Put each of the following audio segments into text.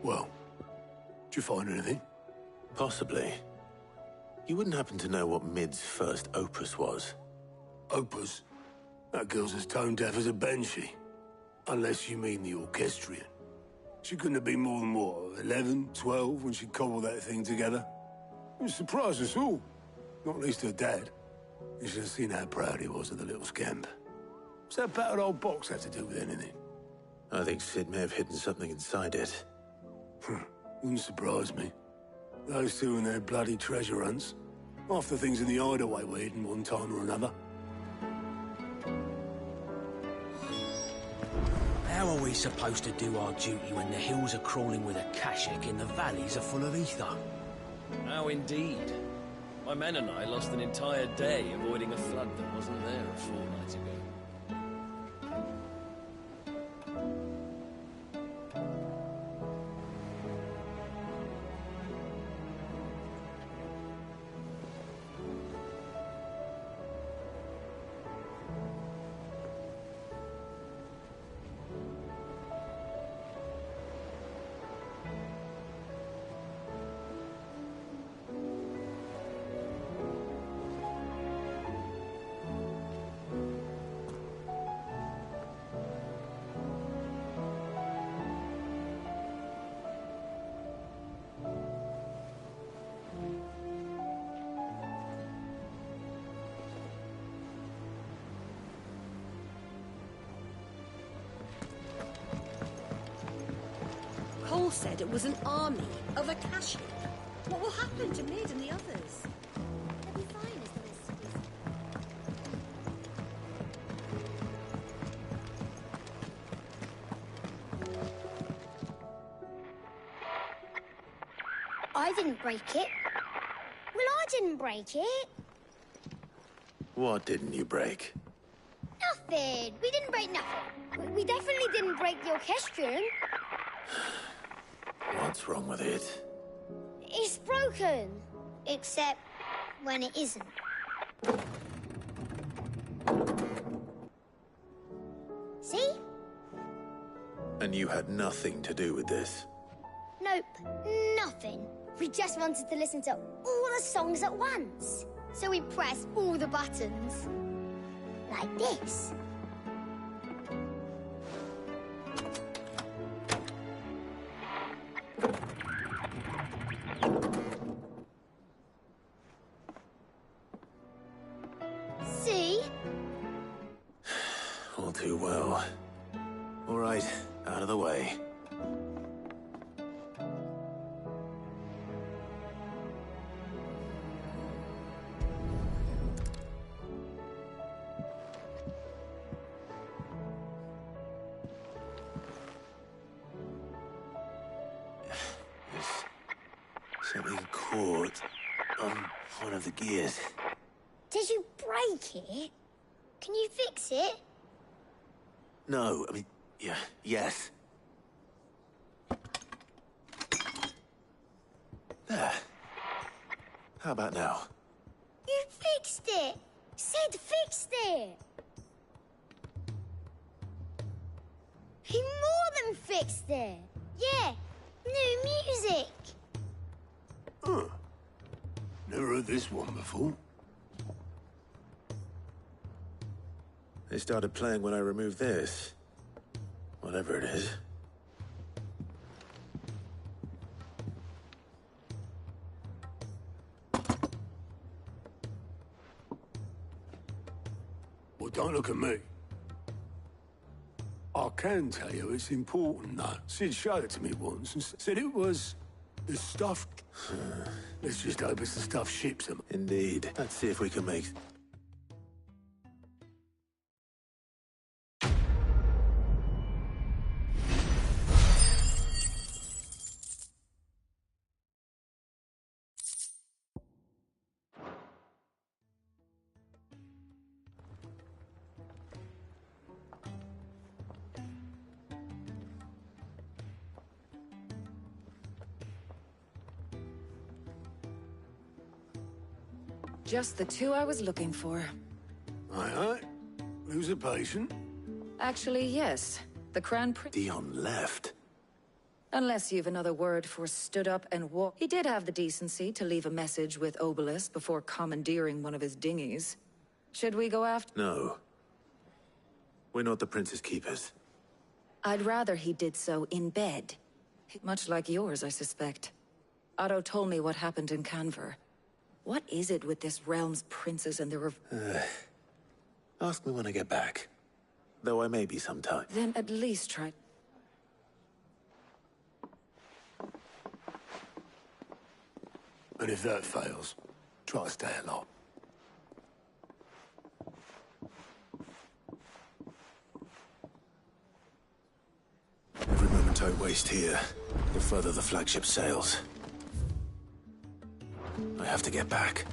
Well, did you find anything? Possibly. You wouldn't happen to know what Mid's first opus was? Opus? That girl's as tone deaf as a banshee. Unless you mean the orchestrion. She couldn't have been more than, what, 11, 12 when she cobbled that thing together? It surprised us all. Not least her dad. You should have seen how proud he was of the little scamp. What's that battered old box have to do with anything? I think Sid may have hidden something inside it. Wouldn't surprise me. Those two and their bloody treasure hunts. Half the things in the hideaway were hidden one time or another. How are we supposed to do our duty when the hills are crawling with akashic and the valleys are full of ether? How indeed. My men and I lost an entire day avoiding a flood that wasn't there a fortnight ago. Cole said it was an army of Akashic. What will happen to Mid and the others? They'll be fine as the rest I didn't break it. Well, I didn't break it. What didn't you break? Nothing. We didn't break nothing. We definitely didn't break the orchestrion. What's wrong with it? It's broken. Except when it isn't. See? And you had nothing to do with this? Nope, nothing. We just wanted to listen to all the songs at once. So we pressed all the buttons. Like this. See? All too well. All right, out of the way. Something caught on one of the gears. Did you break it? Can you fix it? No, I mean, yeah, yes. There. How about now? You fixed it! Sid fixed it! He more than fixed it! Yeah, new music! Huh. Never heard this one before. They started playing when I removed this. Whatever it is. Well, don't look at me. I can tell you it's important, though. Sid showed it to me once and said it was the stuff... Let's just hope it's the stuff ships them. Indeed. Let's see if we can make... Just the two I was looking for. Aye. Who's a patient? Actually, yes. The Crown Prince. Dion left. Unless you've another word for stood up and walk. He did have the decency to leave a message with Obelisk before commandeering one of his dinghies. Should we go after? No. We're not the Prince's keepers. I'd rather he did so in bed. Much like yours, I suspect. Otto told me what happened in Canver. What is it with this realm's princes and their... Ask me when I get back. Though I may be sometime. Then at least try... And if that fails, try to stay alive. Every moment I waste here, the further the flagship sails. I have to get back.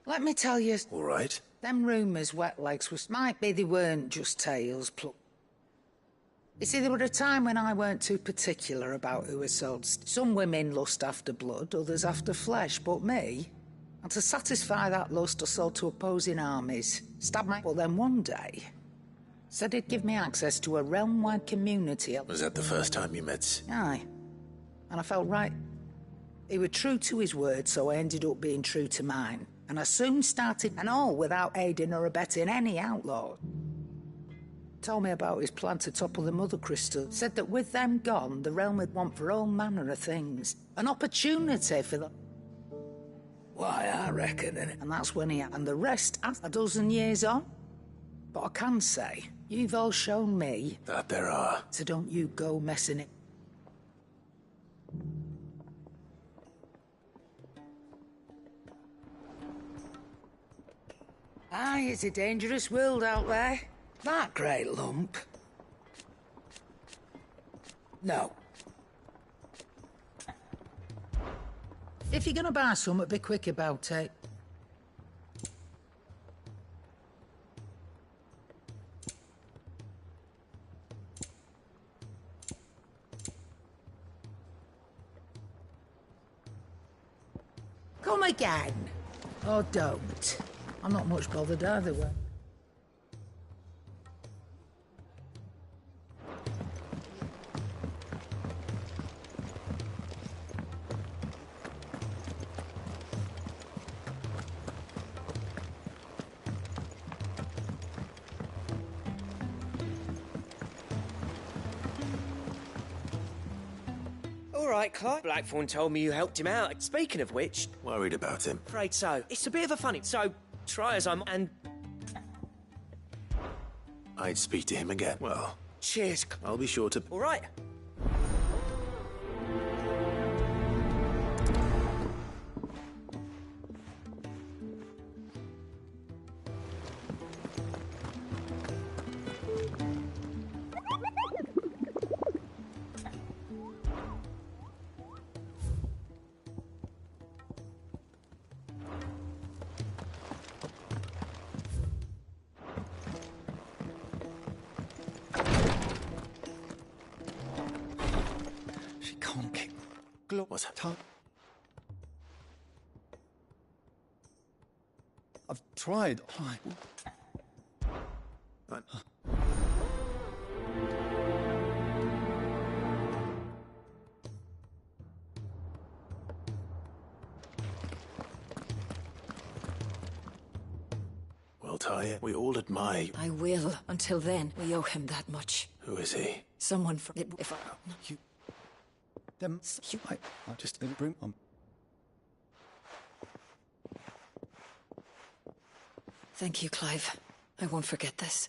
Let me tell you, All right. them rumours Wet Legs might be they weren't just tales, You see, there were a time when I weren't too particular about who I sold. Some women lust after blood, others after flesh, but me, and to satisfy that lust, I sold to opposing armies. Stabbed me, but then one day, said he'd give me access to a realm-wide community. Was that the first time you met? Aye. And I felt right. He was true to his word, so I ended up being true to mine. And I soon started, and all without aiding or abetting any outlaw. Told me about his plan to topple the Mother Crystal. Said that with them gone, the realm would want for all manner of things. An opportunity for the... Why, I reckon, innit? And that's when he... And the rest, a dozen years on. But I can say, you've all shown me... That there are. So don't you go messing it. Aye, it's a dangerous world out there. That great lump. No. If you're gonna buy something, be quick about it. Come again. Or don't. I'm not much bothered either way. All right, Clive. Blackthorn told me you helped him out. Speaking of which... Worried about him. Afraid so. It's a bit of a funny... So, try as I'm... And... I'd speak to him again. Well, Cheers. I'll be sure to... All right. She can't keep... What's that? I've tried. What? Well, Talia, we all admire... I will. Until then, we owe him that much. Who is he? Someone from... If I... You... Them... You... I just... Bring... Thank you, Clive. I won't forget this.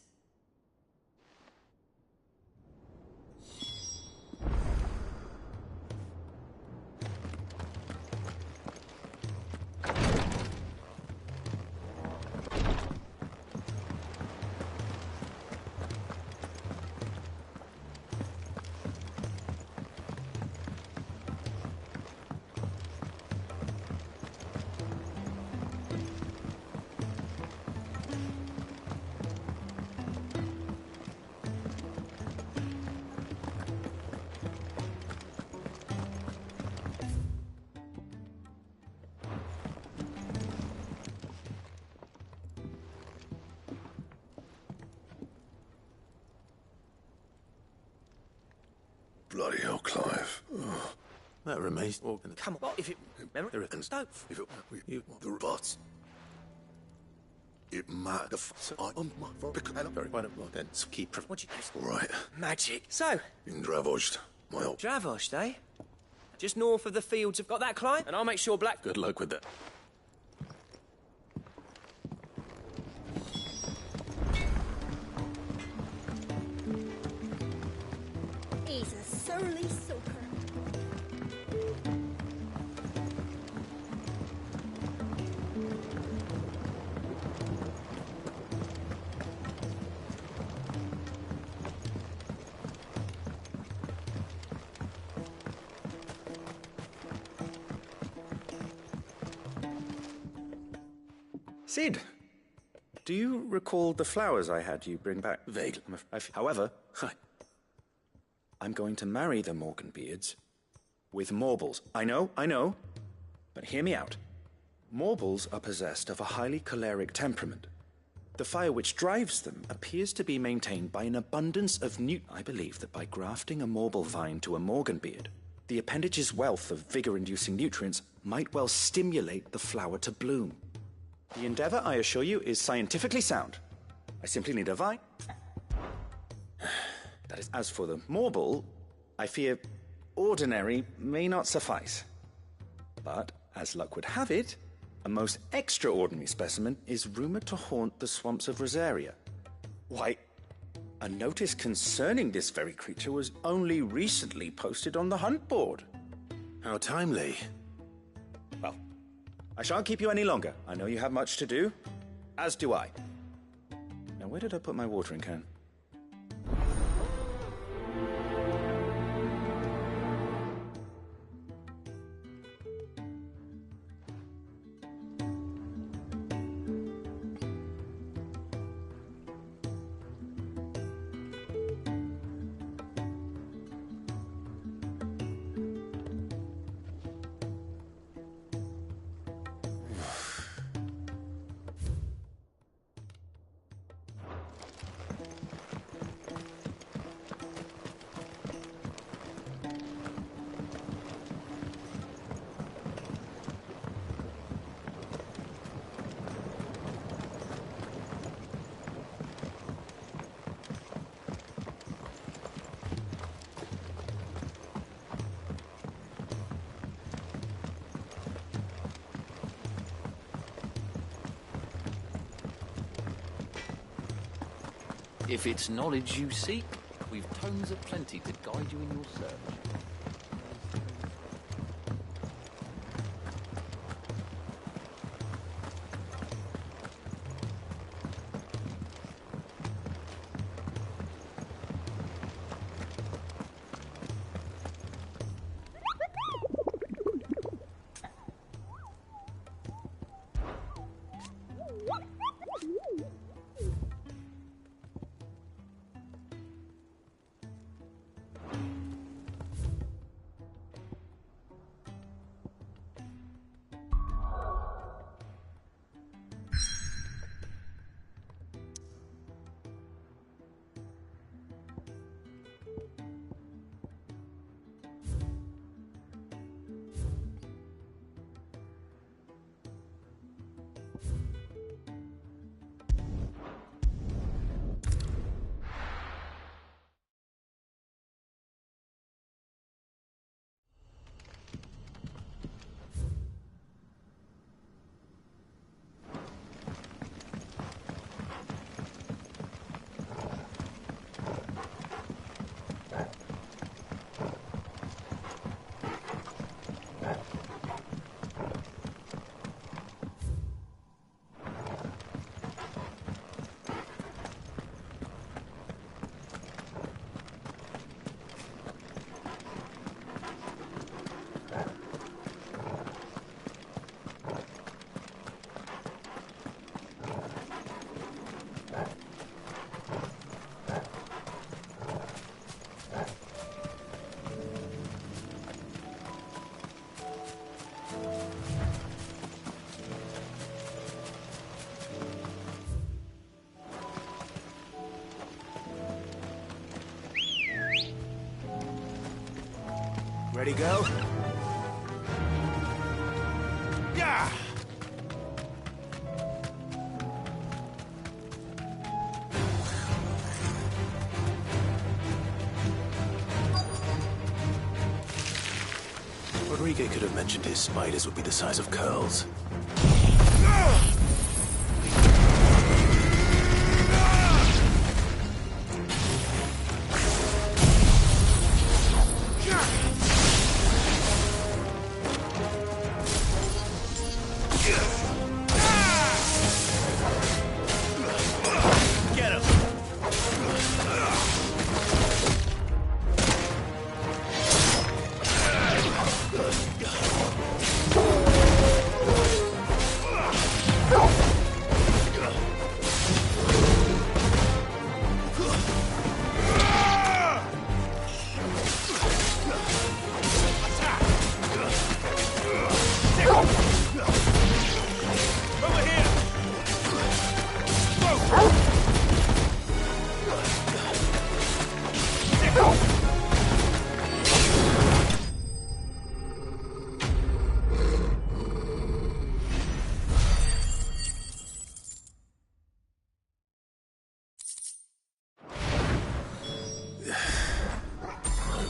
Bloody hell, Clive. Oh. That remains. Come on, if it... Remember? Everything's No. If it... You... The bots. It might... I'm Very why don't then keep... What you... All right. Magic. So, In Dravost, my old... Dravost, eh? Just north of the fields. Have got that, Clive? And I'll make sure Black... Good luck with that. He's a surly soaker. Sid, do you recall the flowers I had you bring back? Vaguely. However, I'm going to marry the Morganbeards with Morbles. I know, but hear me out. Morbles are possessed of a highly choleric temperament. The fire which drives them appears to be maintained by an abundance of I believe that by grafting a Morble vine to a Morganbeard, the appendage's wealth of vigor-inducing nutrients might well stimulate the flower to bloom. The endeavor, I assure you, is scientifically sound. I simply need a vine. That is, as for the Morble, I fear ordinary may not suffice. But, as luck would have it, a most extraordinary specimen is rumored to haunt the swamps of Rosaria. Why, a notice concerning this very creature was only recently posted on the hunt board. How timely. Well, I shan't keep you any longer. I know you have much to do, as do I. Now, where did I put my watering can? If it's knowledge you seek, we've tomes aplenty to guide you in your search. Ready, go? Yeah! Rodriguez could have mentioned his spiders would be the size of curls.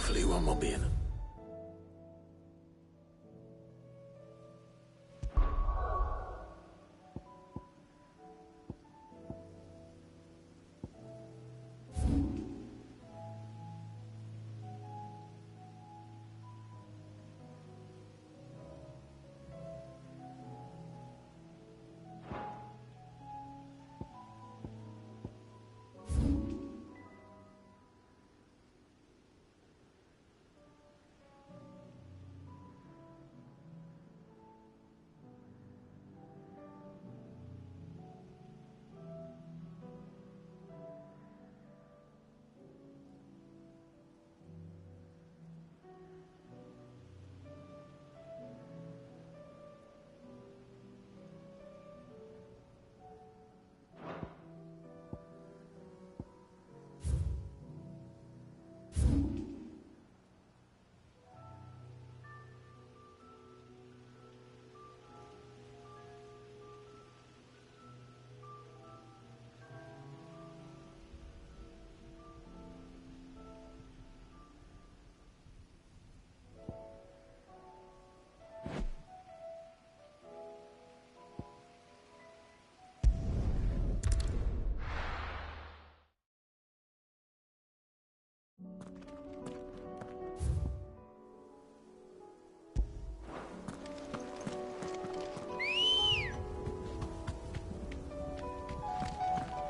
Hopefully one will be in.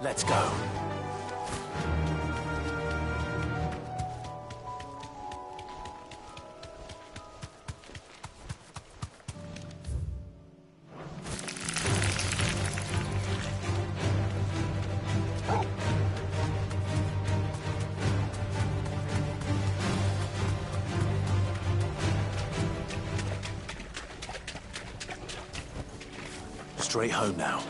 Let's go. Straight home now.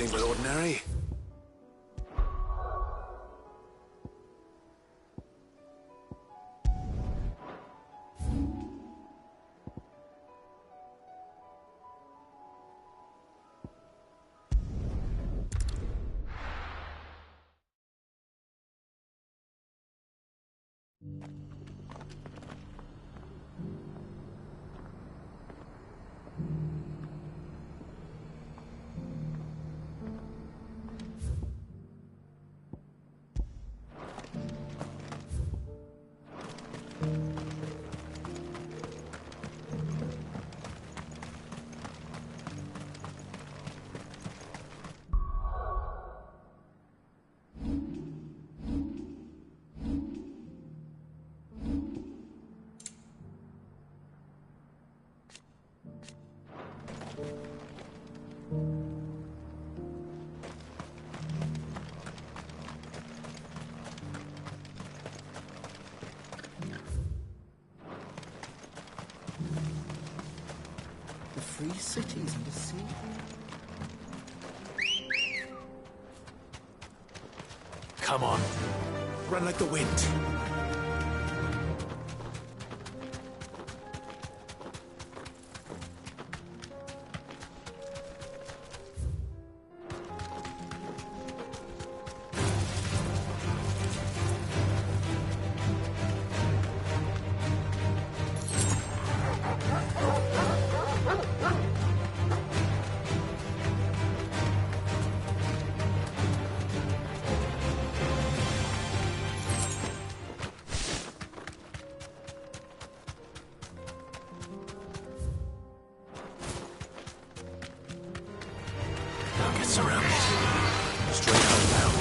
anything but ordinary. The free cities and the sea. Come on. Run like the wind. Surrounded. Straight homebound.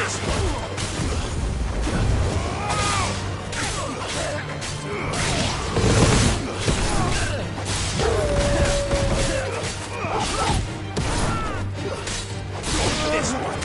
This one. This one.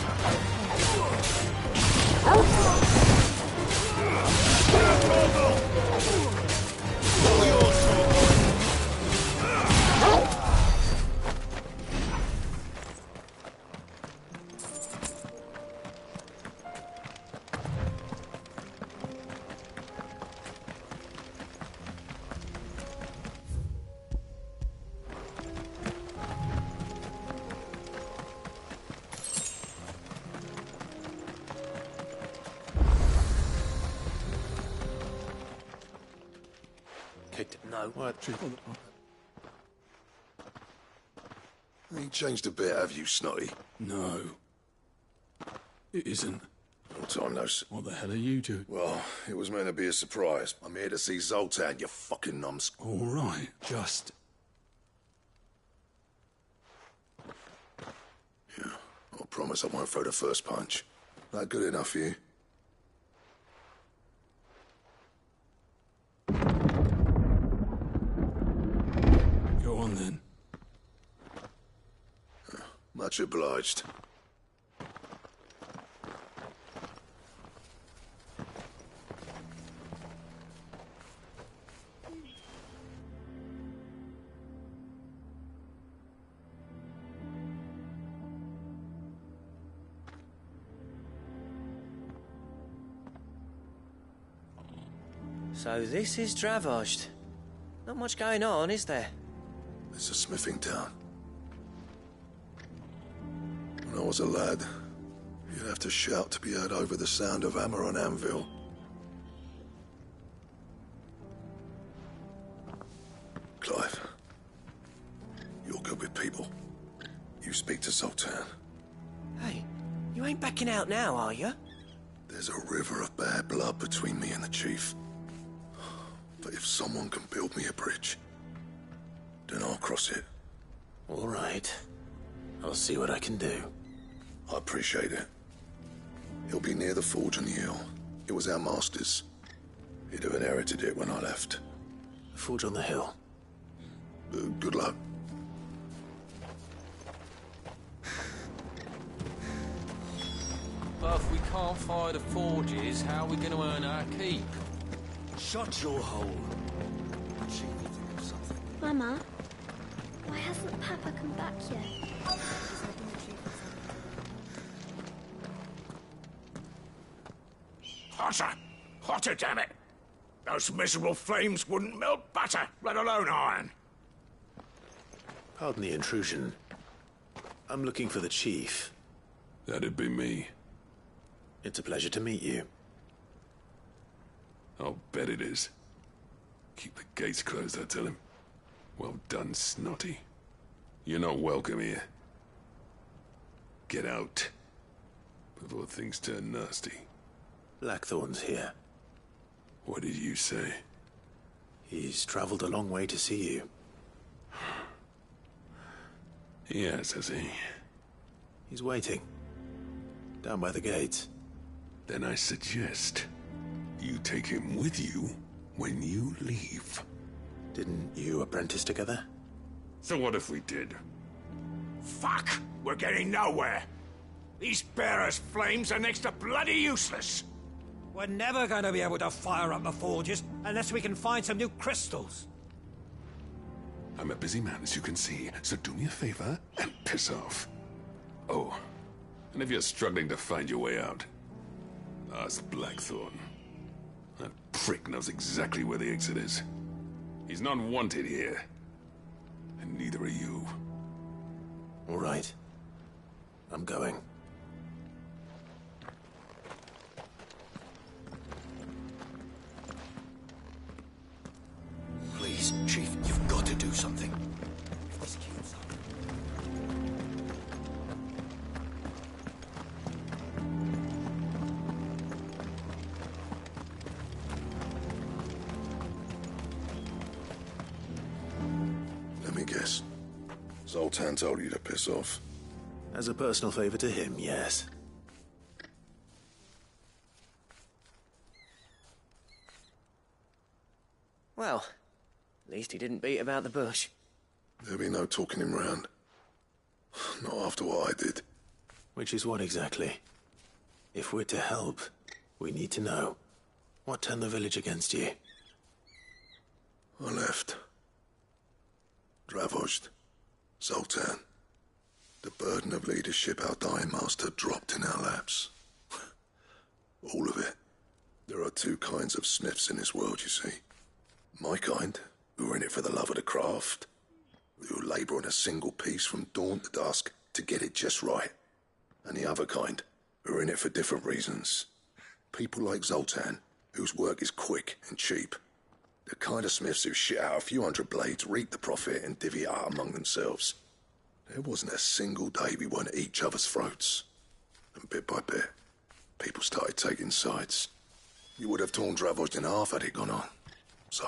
No. What? Ain't changed a bit, have you, Snotty? No. It isn't. Long time no see. What the hell are you doing? Well, it was meant to be a surprise. I'm here to see Zoltan, you fucking numbskull. All right, just... Yeah, I promise I won't throw the first punch. That good enough for you? Go on then. Much obliged. So this is Dravozd. Not much going on, is there? It's a smithing town. When I was a lad, you'd have to shout to be heard over the sound of hammer on anvil. Clive, you're good with people. You speak to Zoltan. Hey, you ain't backing out now, are you? There's a river of bad blood between me and the chief. But if someone can build me a bridge, then I'll cross it. All right. I'll see what I can do. I appreciate it. He'll be near the forge on the hill. It was our master's. He'd have inherited it when I left. The forge on the hill. Good luck. But if we can't fire the forges, how are we going to earn our keep? Shut your hole. Chief. Mama, why hasn't Papa come back yet? Hotter! Hotter, damn it! Those miserable flames wouldn't melt butter, let alone iron. Pardon the intrusion. I'm looking for the chief. That'd be me. It's a pleasure to meet you. I'll bet it is. Keep the gates closed, I tell him. Well done, Snotty. You're not welcome here. Get out. Before things turn nasty. Blackthorn's here. What did you say? He's traveled a long way to see you. Yes, has he? He's waiting. Down by the gates. Then I suggest you take him with you when you leave. Didn't you apprentice together? So what if we did? Fuck! We're getting nowhere. These bearers' flames are next to bloody useless. We're never going to be able to fire up the forges unless we can find some new crystals. I'm a busy man, as you can see, so do me a favor and piss off. Oh, and if you're struggling to find your way out, ask Blackthorn. That prick knows exactly where the exit is. He's not wanted here. And neither are you. All right. I'm going. Please, Chief, you've got to do something. Let me guess. Zoltan told you to piss off. As a personal favor to him, yes. Well, at least he didn't beat about the bush. There'll be no talking him round. Not after what I did. Which is what exactly? If we're to help, we need to know. What turned the village against you? I left. Dravojd. Zoltan. The burden of leadership our dying master dropped in our laps. All of it. There are two kinds of smiths in this world, you see. My kind, who are in it for the love of the craft, who labour on a single piece from dawn to dusk to get it just right. And the other kind, who are in it for different reasons. People like Zoltan, whose work is quick and cheap. The kind of smiths who shit out a few hundred blades, reap the profit, and divvy it out among themselves. There wasn't a single day we weren't at each other's throats. And bit by bit, people started taking sides. You would have torn Dravojd in half had it gone on. So,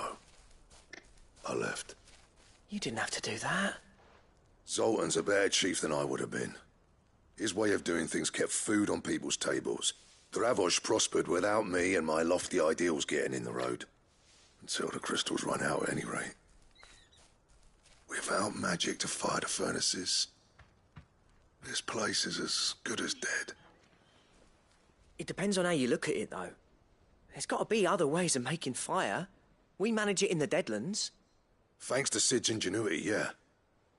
I left. You didn't have to do that. Zoltan's a better chief than I would have been. His way of doing things kept food on people's tables. Dravojd prospered without me and my lofty ideals getting in the road. Until the crystals run out at any rate. Without magic to fire the furnaces, this place is as good as dead. It depends on how you look at it, though. There's got to be other ways of making fire. We manage it in the Deadlands. Thanks to Sid's ingenuity, yeah.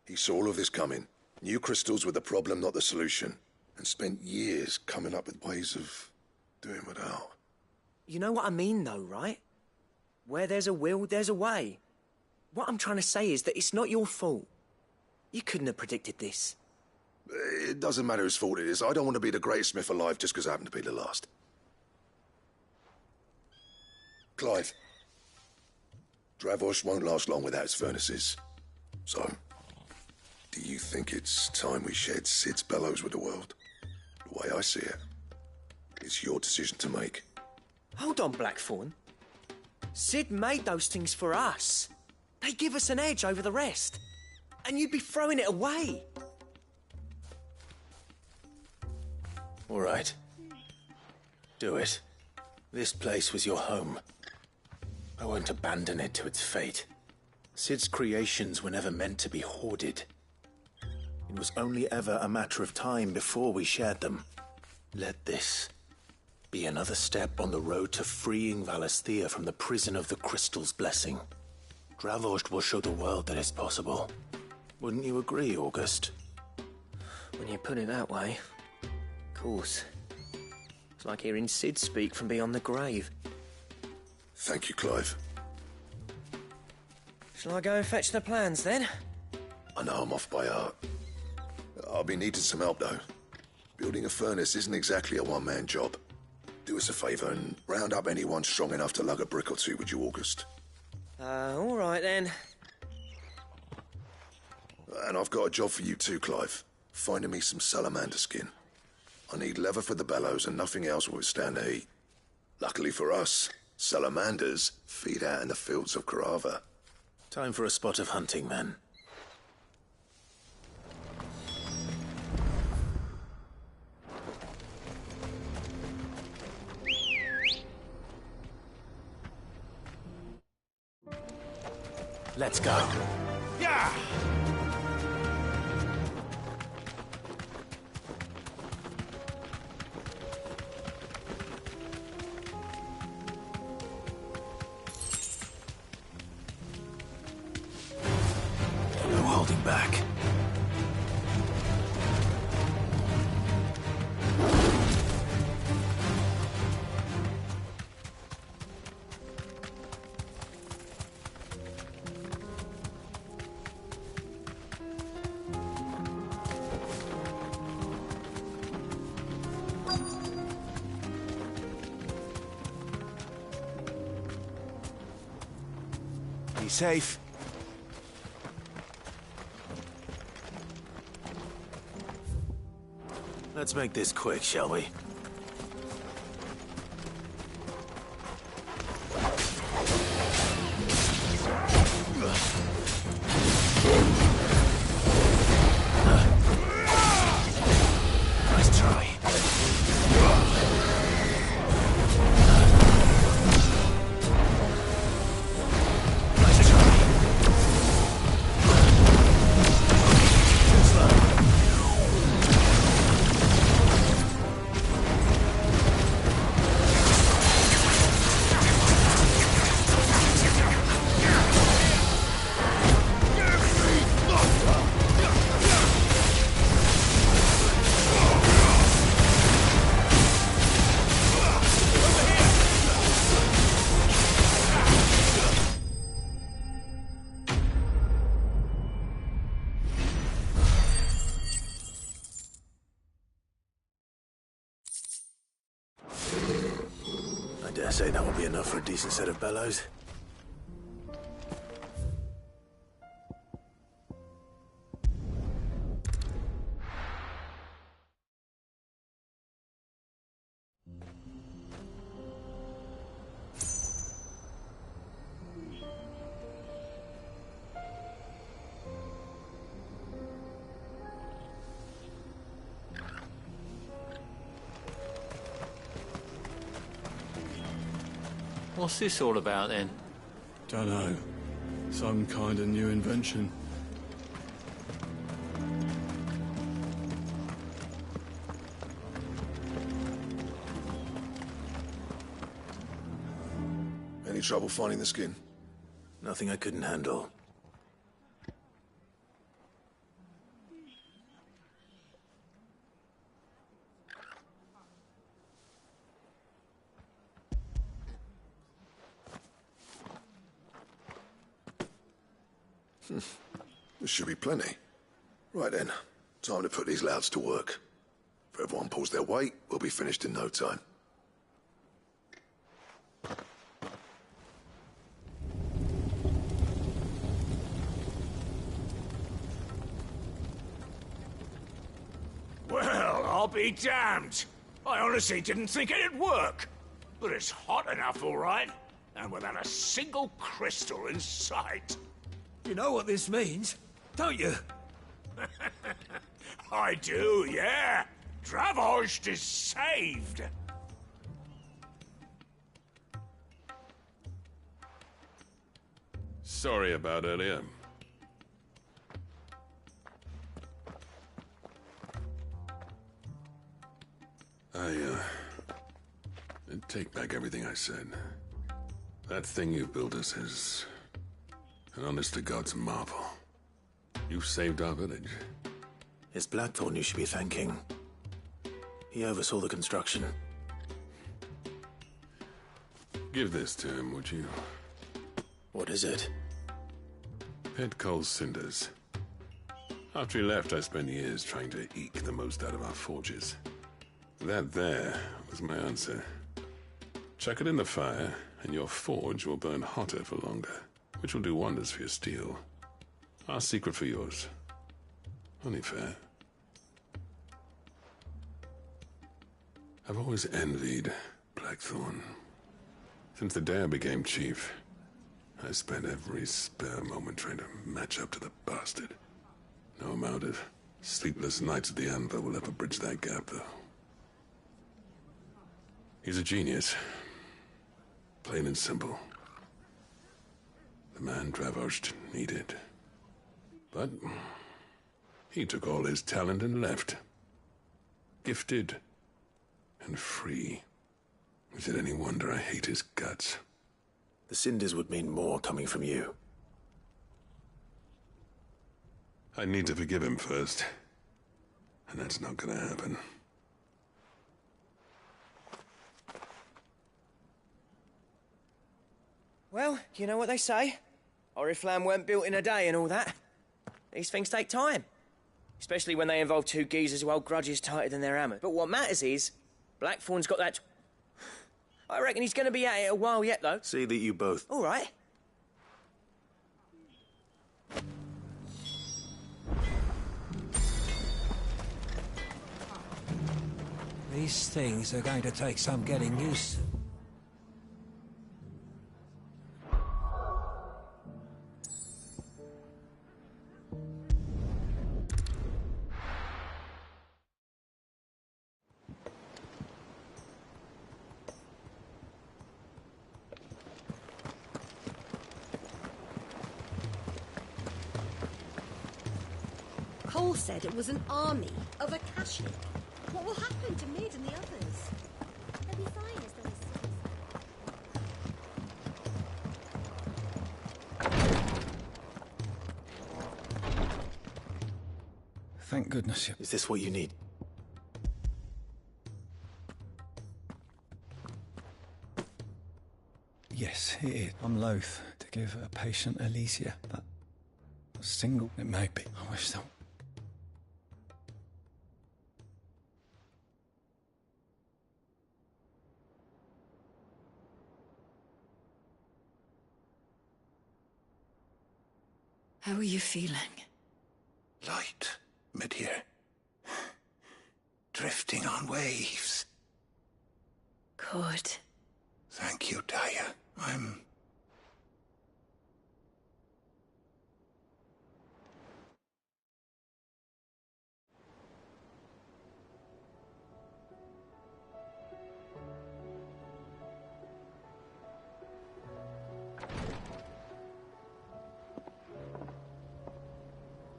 He saw all of this coming. Knew crystals were the problem, not the solution. And spent years coming up with ways of doing without. You know what I mean, though, right? Where there's a will, there's a way. What I'm trying to say is that it's not your fault. You couldn't have predicted this. It doesn't matter whose fault it is. I don't want to be the greatest smith alive just because I happen to be the last. Clive. Dravojd won't last long without its furnaces. So, do you think it's time we shared Sid's bellows with the world? The way I see it, it's your decision to make. Hold on, Blackthorn. Sid made those things for us. They give us an edge over the rest. And you'd be throwing it away. All right. Do it. This place was your home. I won't abandon it to its fate. Sid's creations were never meant to be hoarded. It was only ever a matter of time before we shared them. Let this be another step on the road to freeing Valisthea from the prison of the Crystal's blessing. Dravost will show the world that it's possible. Wouldn't you agree, August? When you put it that way, of course. It's like hearing Sid speak from beyond the grave. Thank you, Clive. Shall I go and fetch the plans, then? I know I'm off by heart. I'll be needing some help, though. Building a furnace isn't exactly a one-man job. Do us a favour and round up anyone strong enough to lug a brick or two, would you, August? All right, then. And I've got a job for you too, Clive. Finding me some salamander skin. I need leather for the bellows and nothing else will withstand the heat. Luckily for us, salamanders feed out in the fields of Carava. Time for a spot of hunting, then. Let's go. Yeah! No holding back. Be safe. Let's make this quick, shall we? Nice try. I dare say that will be enough for a decent set of bellows. What's this all about, then? Dunno. Some kind of new invention. Any trouble finding the skin? Nothing I couldn't handle. There should be plenty. Right then, time to put these louds to work. If everyone pulls their weight, we'll be finished in no time. Well, I'll be damned. I honestly didn't think it'd work. But it's hot enough, all right. And without a single crystal in sight. You know what this means, don't you? I do, yeah. Dravost is saved. Sorry about earlier. I take back everything I said. That thing you built us has An honest-to-God's marvel. You saved our village. It's Blackthorn you should be thanking. He oversaw the construction. Give this to him, would you? What is it? Pet Cole's cinders. After he left, I spent years trying to eke the most out of our forges. That there was my answer. Chuck it in the fire, and your forge will burn hotter for longer, which will do wonders for your steel. Our secret for yours. Only fair. I've always envied Blackthorn. Since the day I became chief, I spent every spare moment trying to match up to the bastard. No amount of sleepless nights at the Anvil will ever bridge that gap, though. He's a genius. Plain and simple. The man Dravosht needed. But he took all his talent and left. Gifted and free. Is it any wonder I hate his guts? The cinders would mean more coming from you. I need to forgive him first. And that's not gonna happen. Well, you know what they say. Oriflamme weren't built in a day and all that. These things take time. Especially when they involve two geezers who hold grudges tighter than their hammer. But what matters is, Blackthorn's got that... I reckon he's going to be at it a while yet, though. See that you both... All right. These things are going to take some getting used to. Cole said it was an army of Akashic. What will happen to Mid and the others? They'll be fine as though Thank goodness you... Is this what you need? Yes, it is. I'm loath to give a patient Elysia, but a single it may be. I wish that... How are you feeling? Light, Midir. Drifting on waves. Good. Thank you, Daya. I'm...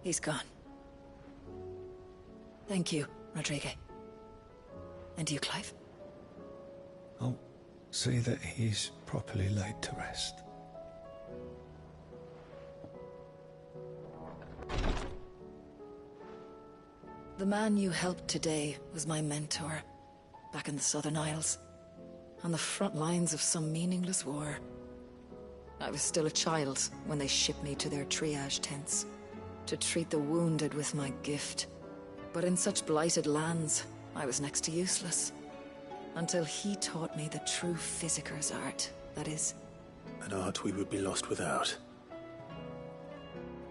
He's gone. Thank you, Rodrigue. And you, Clive? I'll see that he's properly laid to rest. The man you helped today was my mentor, back in the Southern Isles, on the front lines of some meaningless war. I was still a child when they shipped me to their triage tents, to treat the wounded with my gift. But in such blighted lands, I was next to useless. Until he taught me the true physicker's art, that is. An art we would be lost without.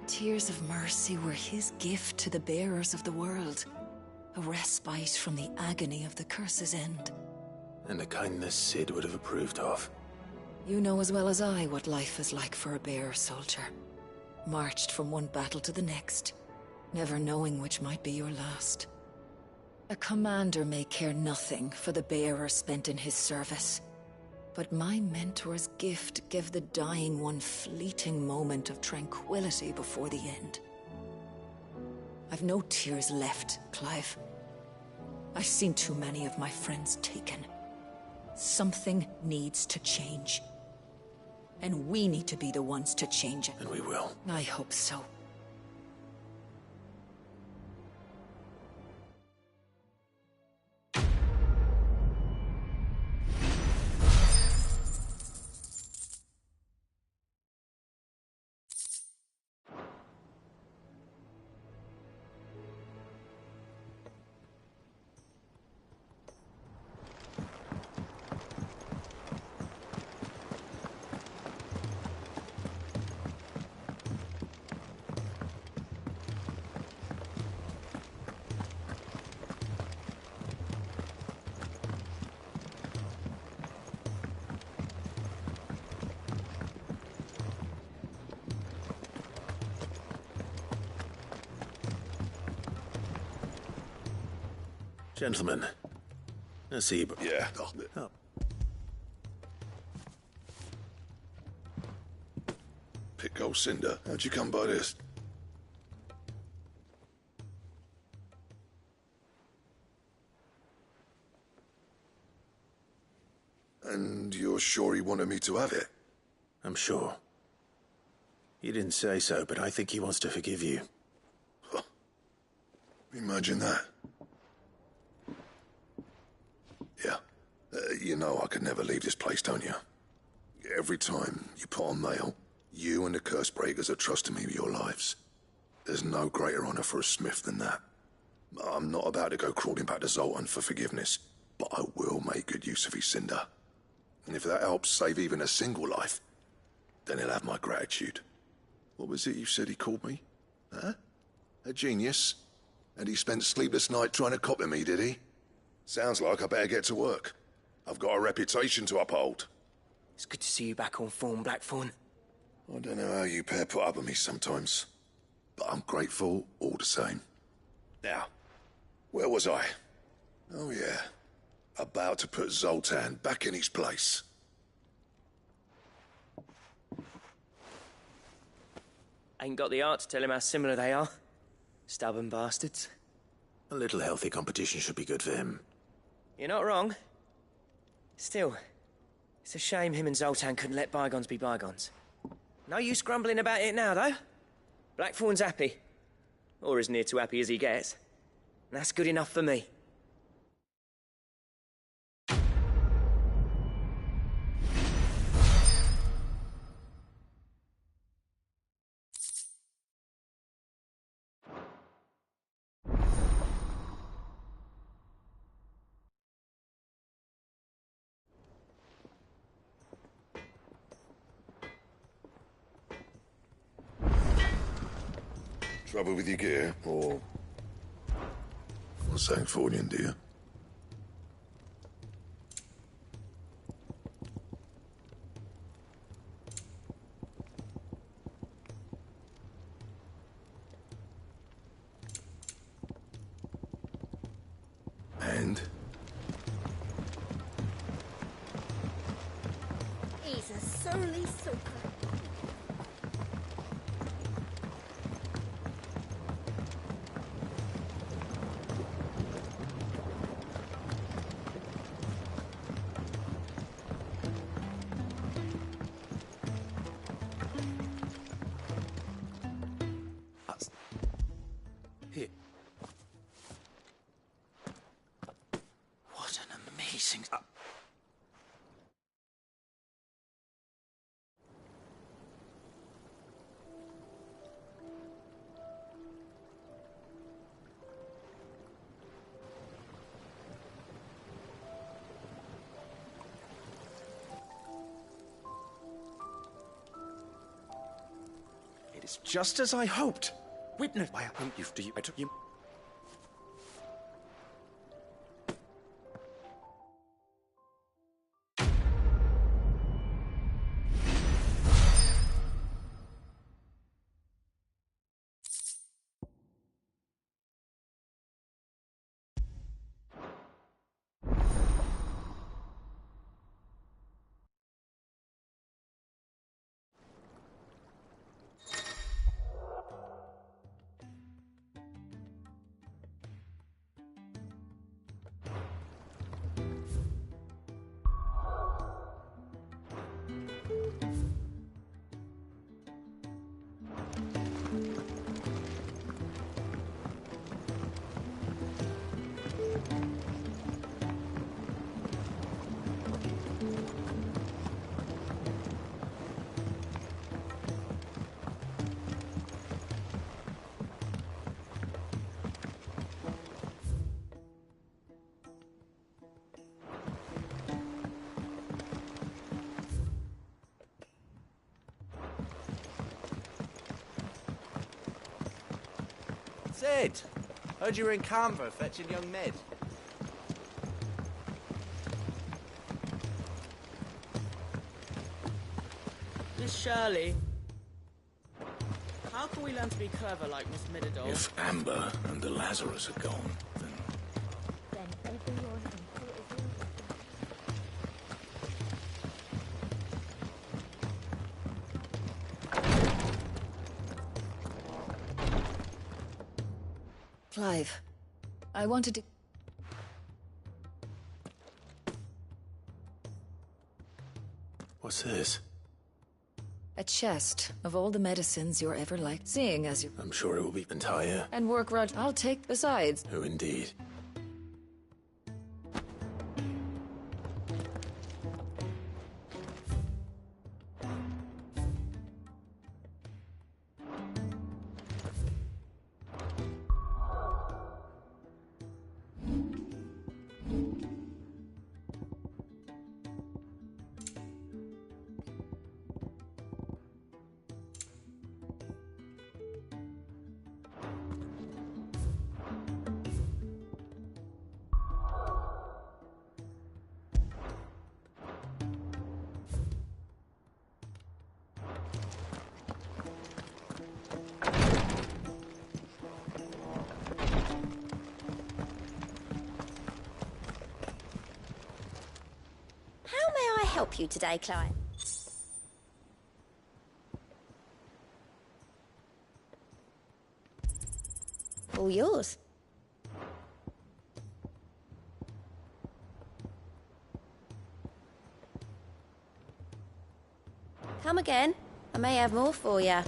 Tears of mercy were his gift to the bearers of the world. A respite from the agony of the curse's end. And a kindness Cid would have approved of. You know as well as I what life is like for a bearer soldier. Marched from one battle to the next, never knowing which might be your last. A commander may care nothing for the bearer spent in his service, but my mentor's gift gave the dying one fleeting moment of tranquility before the end. I've no tears left, Clive. I've seen too many of my friends taken. Something needs to change. And we need to be the ones to change it. And we will. I hope so. Gentlemen, I see, but... Yeah. Oh. Pick old Cinder. How'd you come by this? And you're sure he wanted me to have it? I'm sure. He didn't say so, but I think he wants to forgive you. Huh. Imagine that. Yeah. You know I could never leave this place, don't you? Every time you put on mail, you and the curse breakers are trusting me with your lives. There's no greater honor for a smith than that. I'm not about to go crawling back to Zoltan for forgiveness, but I will make good use of his cinder. And if that helps save even a single life, then he'll have my gratitude. What was it you said he called me? Huh? A genius? And he spent sleepless night trying to copy me, did he? Sounds like I better get to work. I've got a reputation to uphold. It's good to see you back on form, Blackthorn. I don't know how you pair put up with me sometimes, but I'm grateful all the same. Now, where was I? Oh yeah, about to put Zoltan back in his place. Ain't got the art to tell him how similar they are. Stubborn bastards. A little healthy competition should be good for him. You're not wrong. Still, it's a shame him and Zoltan couldn't let bygones be bygones. No use grumbling about it now, though. Blackthorn's happy. Or as near to happy as he gets. And that's good enough for me. Trouble with your gear, or... St. Fornian, do you? And? He's a surly soaker. Here. What an amazing... It is just as I hoped. Witness, I hope you. I took you. Sid! Heard you were in Canberra fetching young Mid. Miss Shirley, how can we learn to be clever like Miss Midadol? If Amber and the Lazarus are gone, then... everyone can put it Clive, I wanted to... What's this? A chest of all the medicines you're ever like, seeing as you... I'm sure it will be entire. And work rod, I'll take besides. Oh, indeed. Help you today, Clive? All yours. Come again. I may have more for you.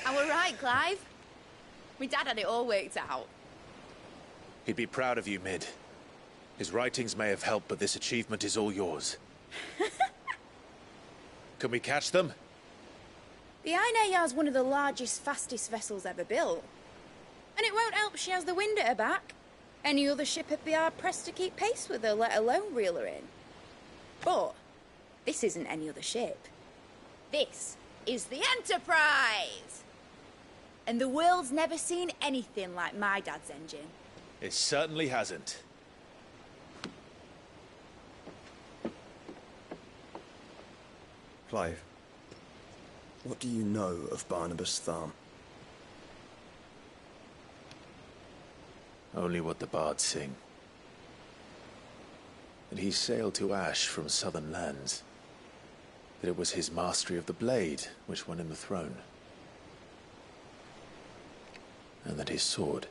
I were right, Clive. My dad had it all worked out. He'd be proud of you, Mid. His writings may have helped, but this achievement is all yours. Can we catch them? The Ainayar's one of the largest, fastest vessels ever built. And it won't help she has the wind at her back. Any other ship would be hard-pressed to keep pace with her, let alone reel her in. But this isn't any other ship. This is the Enterprise! And the world's never seen anything like my dad's engine. It certainly hasn't. Clive, what do you know of Barnabas Tharm? Only what the bards sing. That he sailed to Ash from southern lands. That it was his mastery of the blade which won him the throne. And that his sword,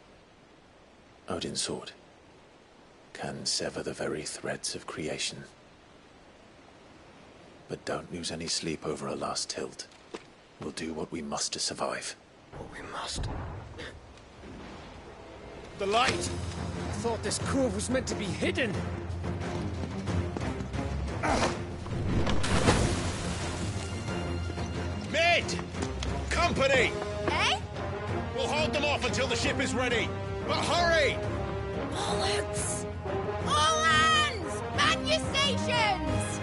Odin's sword, can sever the very threads of creation. But don't lose any sleep over a last tilt. We'll do what we must to survive. What we must. The light! I thought this cove was meant to be hidden. Mid! Company! Eh? We'll hold them off until the ship is ready. But hurry! Bollocks! All hands! Man your stations!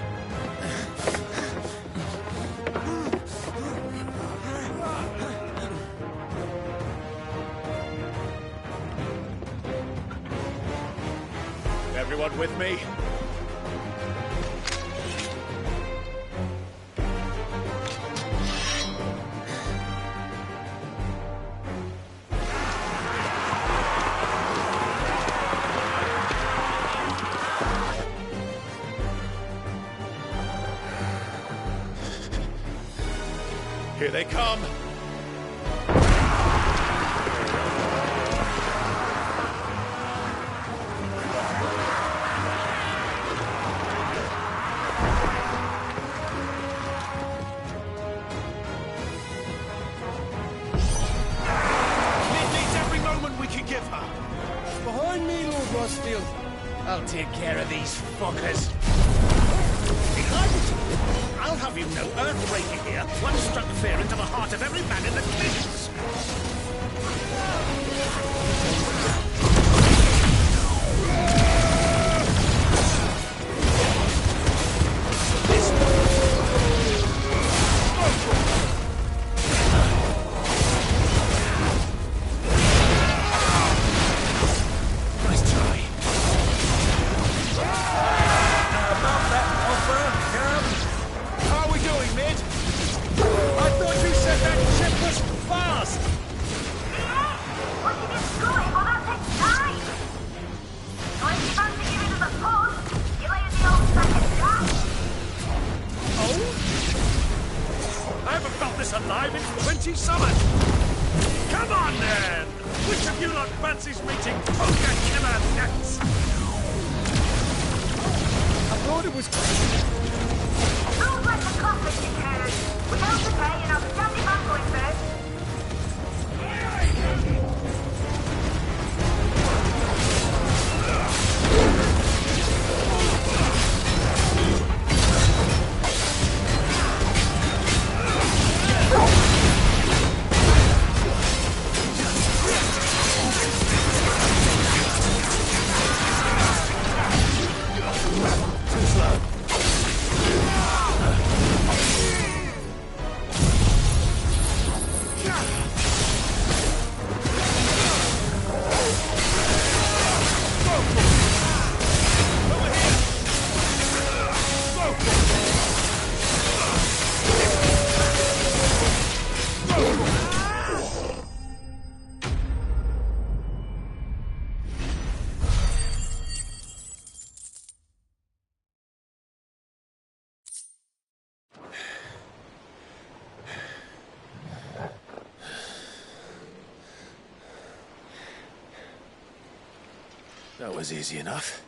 Everyone with me? Here they come! Behind me, Lord Rosfield. I'll take care of these fuckers. Behind you? I'll have you know, Earthbreaker here once struck fear into the heart of every man in the kings. Alive in 20 summers! Come on then! Which of you lot fancies meeting poker killer next? I thought it was... Rules like the coffin, you carers. Without the pay, and I'll be standing back going first. That was easy enough.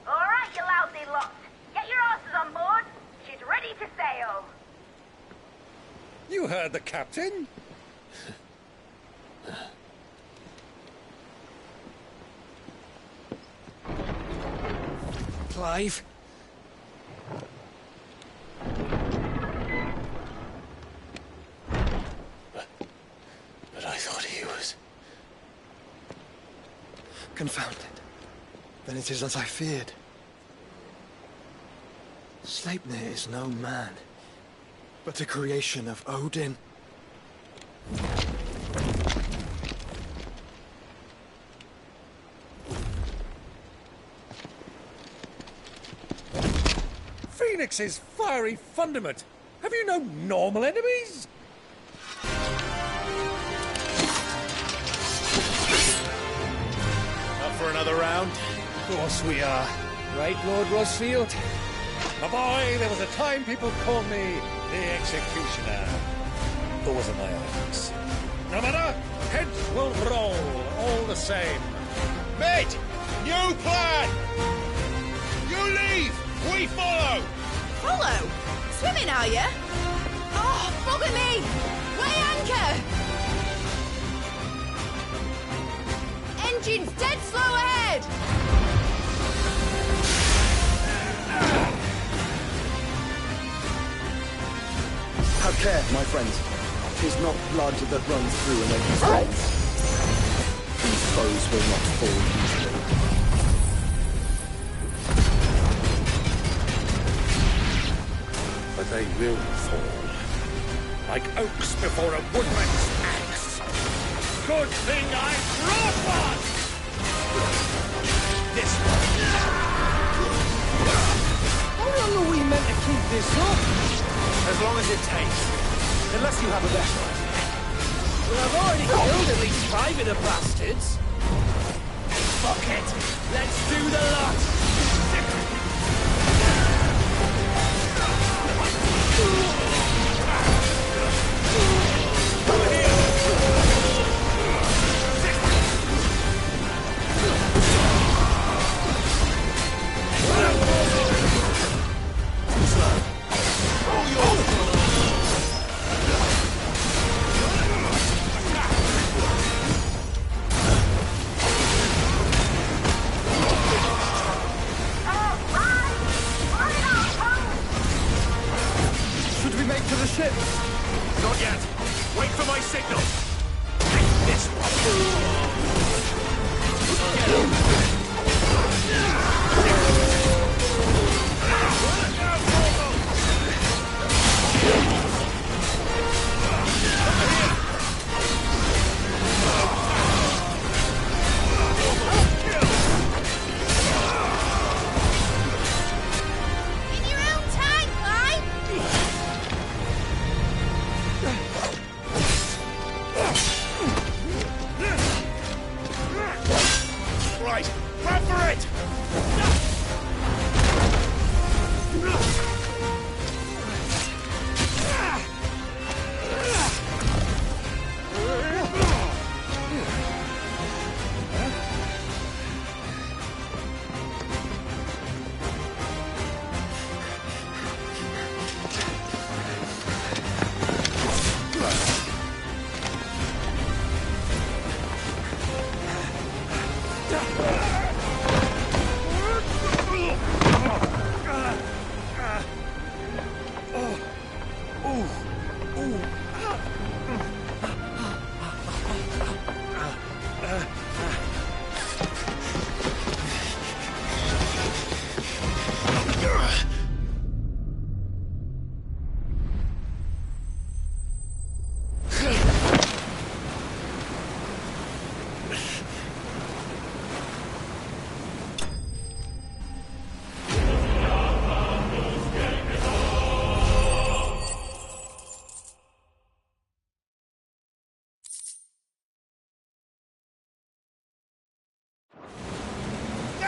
All right, you lousy lot. Get your asses on board. She's ready to sail. You heard the captain? Clive? But I thought he was... Confounded. Then it is as I feared. Sleipnir is no man, but a creation of Odin. Phoenix's fiery fundament. Have you no normal enemies? For another round? Of course we are. Right, Lord Rosfield? My boy, there was a time people called me the Executioner. Those are my eyes. No matter, heads will roll all the same. Mate! New plan! You leave! We follow! Follow? Swimming, are you? Oh, bugger me! Weigh anchor! Engine's dead slow ahead! Have care, my friends. 'Tis not blood that runs through an empty veins. These foes will not fall easily. But they will fall. Like oaks before a woodman's axe. Good thing I brought one! This one. How long are we meant to keep this up? As long as it takes. Unless you have a better idea. Well, I've already killed at least 5 of the bastards. Fuck it! Let's do the lot!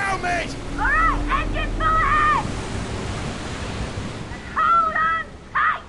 Alright, engine full ahead! And hold on tight!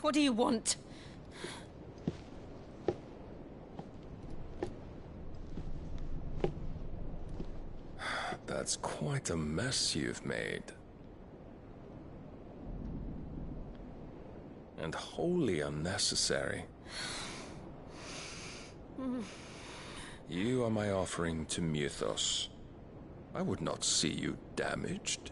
What do you want? That's quite a mess you've made. And wholly unnecessary. You are my offering to Mythos. I would not see you damaged.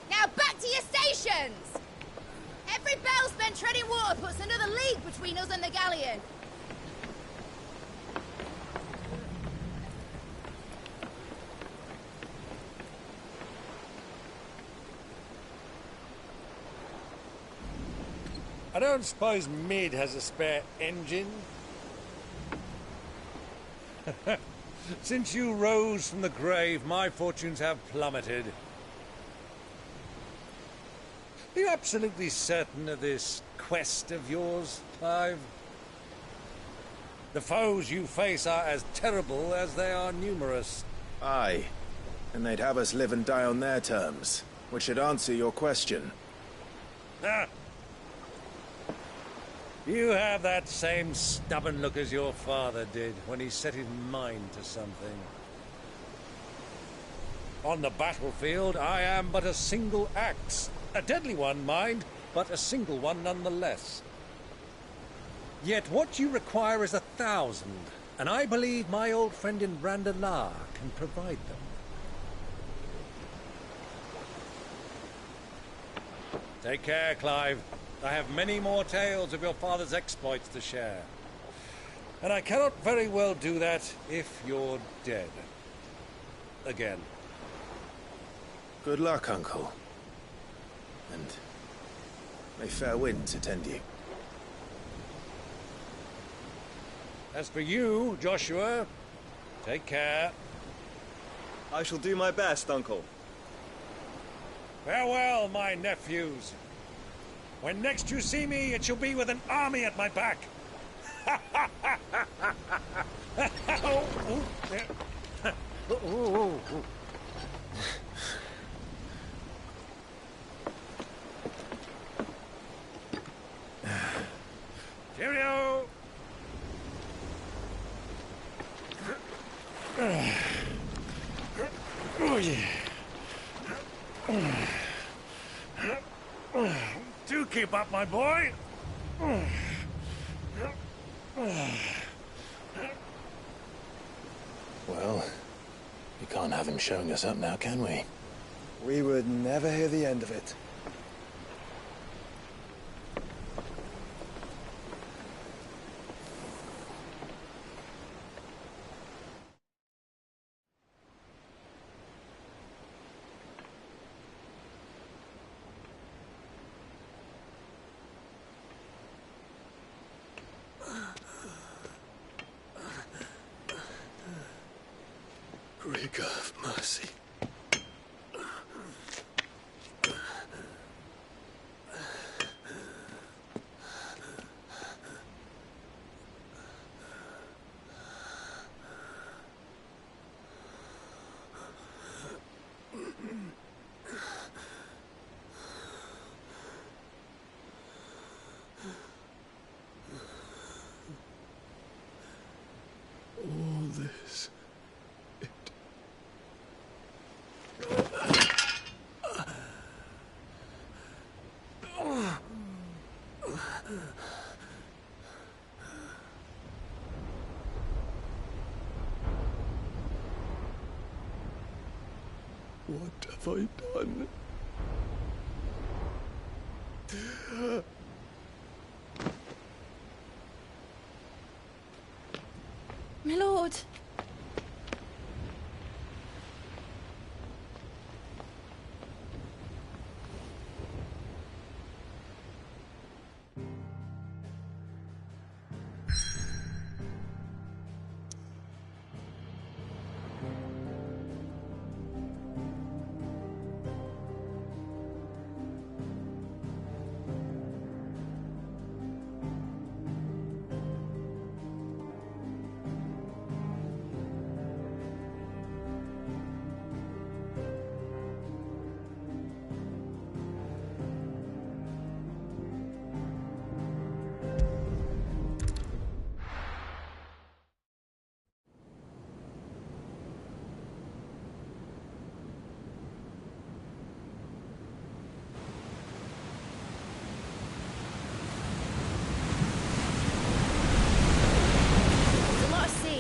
Now back to your stations! Every bell spent treading water puts another league between us and the galleon. I don't suppose Mid has a spare engine? Since you rose from the grave, my fortunes have plummeted. Are you absolutely certain of this quest of yours, Clive? The foes you face are as terrible as they are numerous. Aye. And they'd have us live and die on their terms, which should answer your question. Ah. You have that same stubborn look as your father did when he set his mind to something. On the battlefield, I am but a single axe. A deadly one, mind, but a single one nonetheless. Yet what you require is 1,000, and I believe my old friend in Brandalar can provide them. Take care, Clive. I have many more tales of your father's exploits to share. And I cannot very well do that if you're dead. Again. Good luck, Uncle. And may fair winds attend you. As for you, Joshua, take care. I shall do my best, Uncle. Farewell, my nephews. When next you see me, it shall be with an army at my back. Cheerio! Oh, yeah. Do keep up, my boy. Well, we can't have him showing us up now, can we? We would never hear the end of it. God have mercy. All this. What have I done? My lord.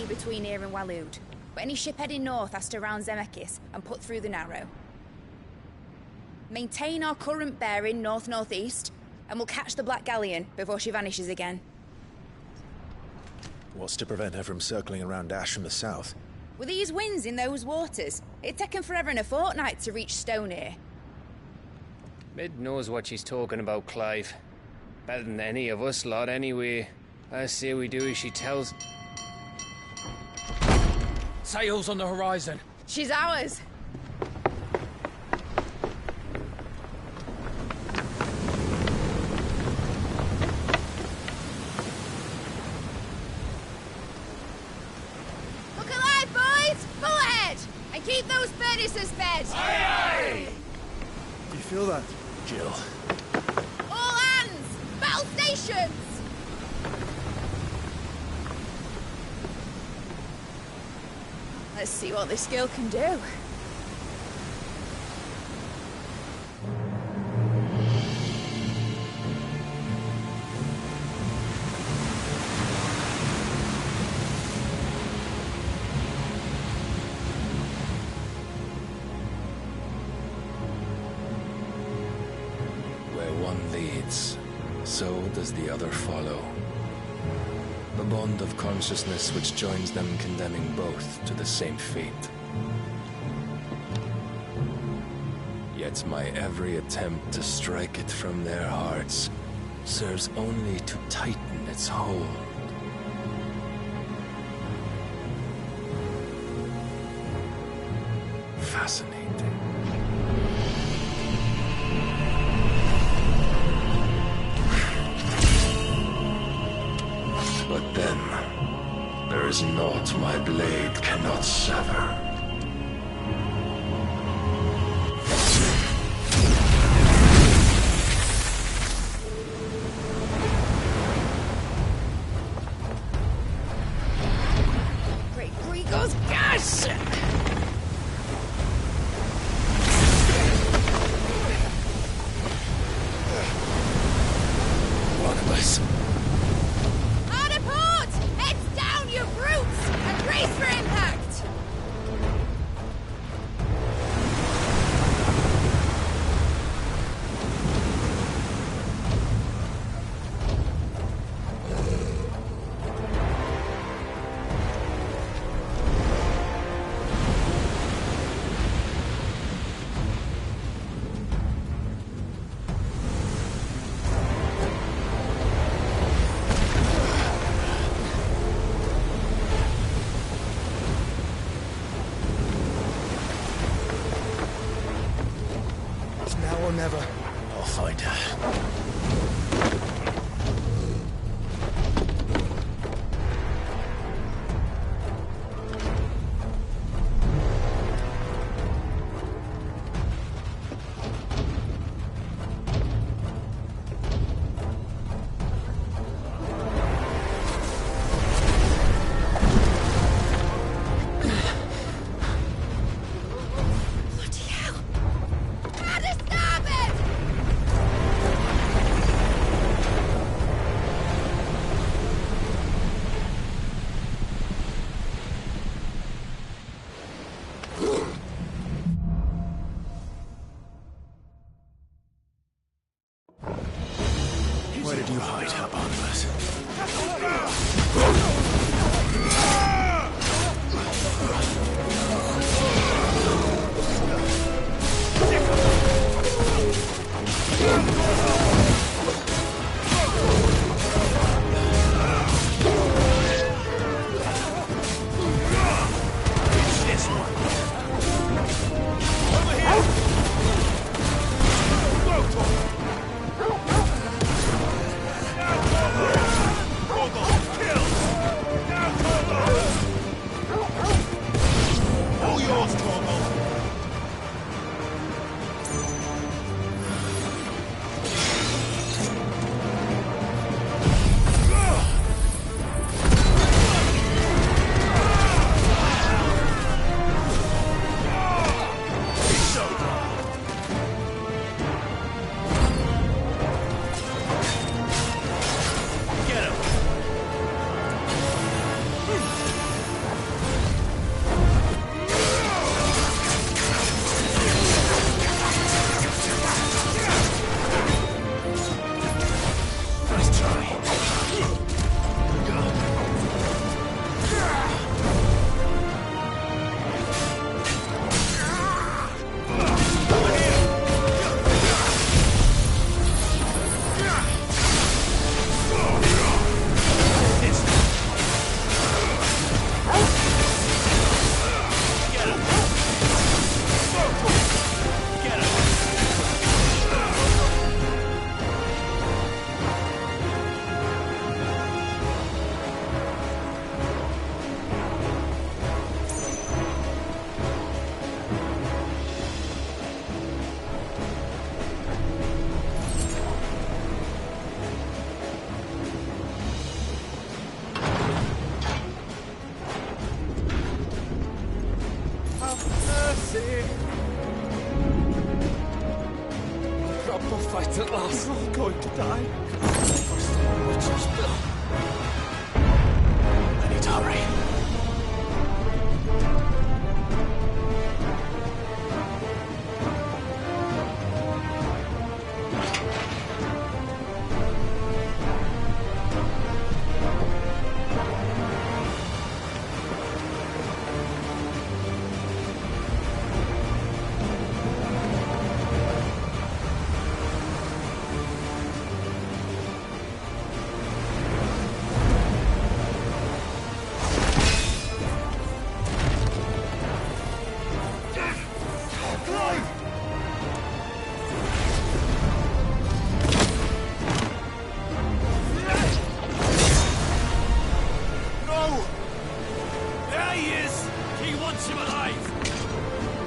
Between here and Waloed, but any ship heading north has to round Zemeckis and put through the Narrow. Maintain our current bearing north-northeast, and we'll catch the Black Galleon before she vanishes again. What's to prevent her from circling around Ash from the south? With these winds in those waters, it'd take 'em forever and a fortnight to reach Stonehere. Mid knows what she's talking about, Clive. Better than any of us lot, anyway. I say we do as she tells. Sails on the horizon. She's ours. Look alive, boys! Pull ahead! And keep those furnaces fed! Aye, aye! Do you feel that? Jill. All hands! Battle stations! Let's see what this girl can do. Where one leads, so does the other follow. The bond of consciousness which joins them condemning both to the same fate. Yet my every attempt to strike it from their hearts serves only to tighten its hold. Fascinating. But then, there is naught my blade cannot sever. Great Grigor's gas! Walkless. Hard a port! Heads down, you brutes! And brace for impact! Now or never. I'll find her. Where did you hide her, Barnabas? It's this one. Over here! All yours, Torgal. It's over. Get him. Nice try. Mercy! Proper fight at last. We're all going to die. First time Witcher's bill. I need to hurry.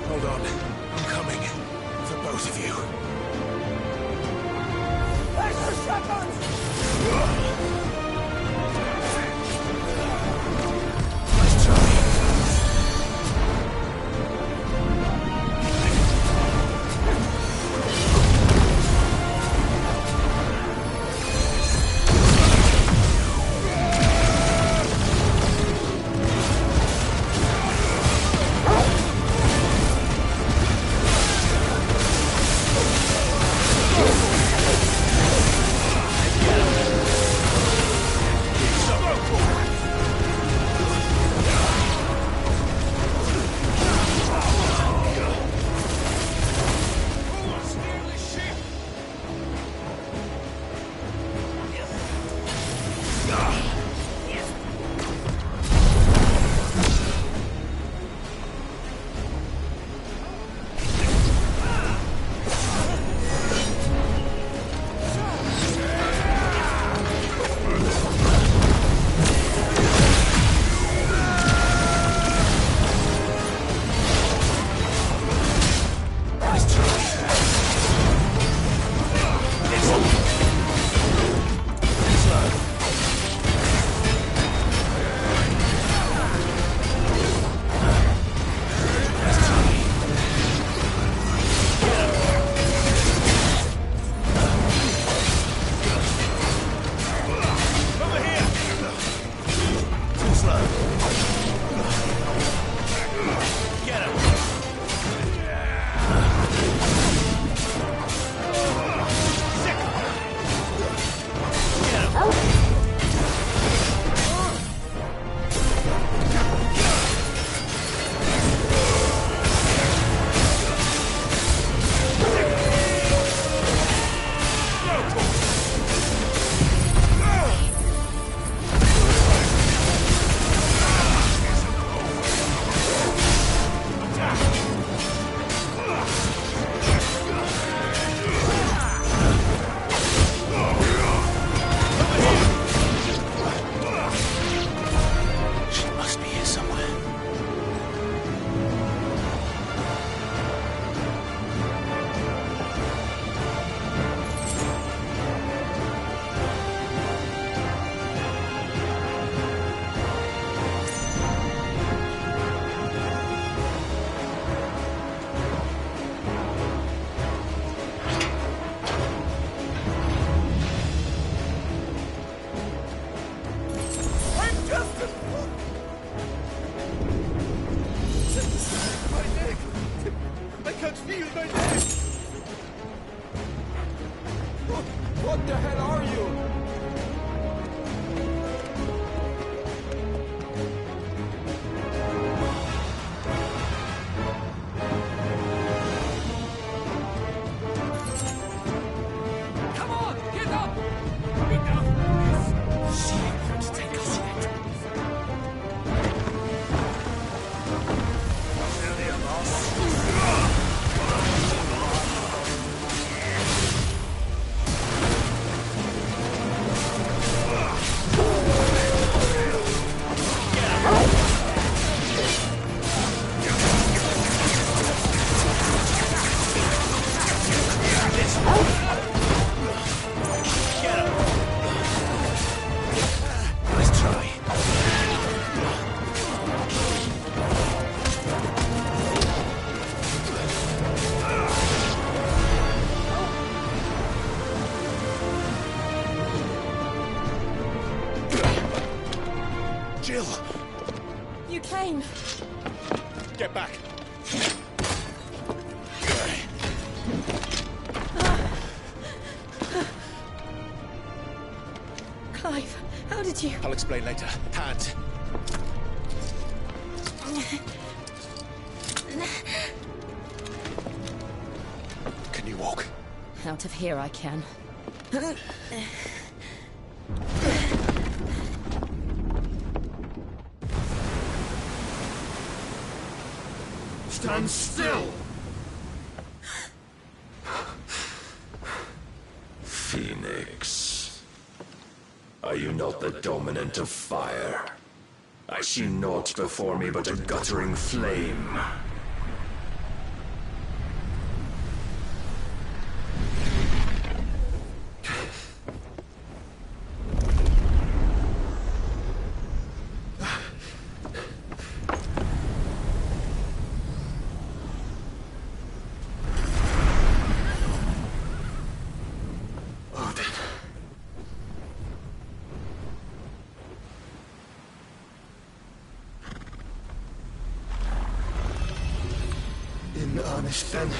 Hold on. I'm coming. For both of you. Where's the shotguns? Nice try. What the hell are you? Come on, get up! Enough of this! She ain't going to take us yet. Any of us? Jill! You came. Get back! Clive, how did you... I'll explain later. Hands. Can you walk? Out of here I can. Stand still! Phoenix. Are you not the dominant of fire? I see naught before me but a guttering flame. In earnest, then.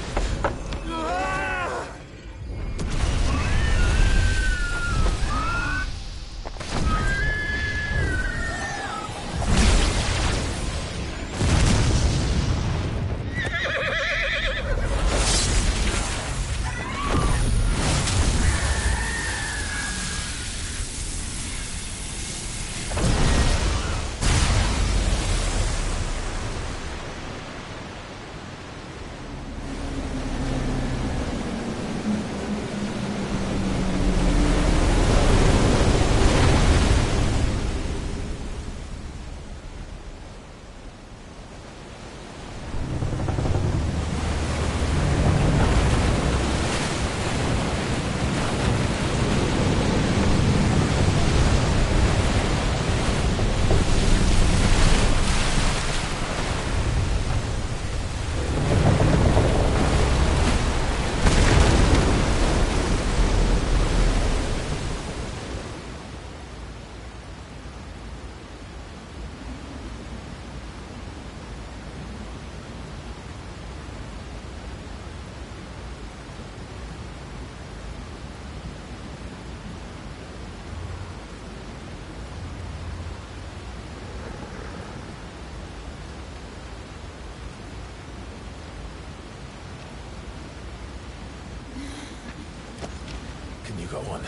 Can you go on?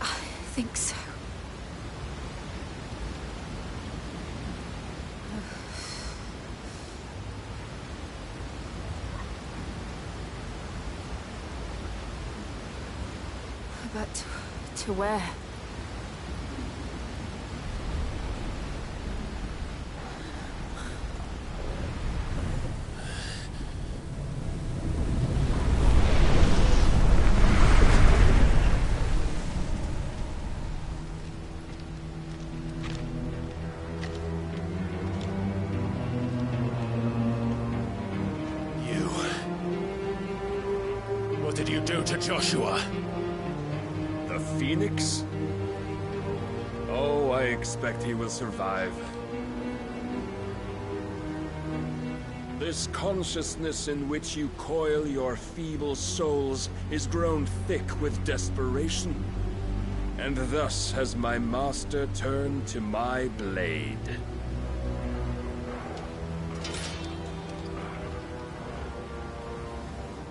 I think so. But to where? What did you do to Joshua? The Phoenix? Oh, I expect he will survive. This consciousness in which you coil your feeble souls is grown thick with desperation. And thus has my master turned to my blade.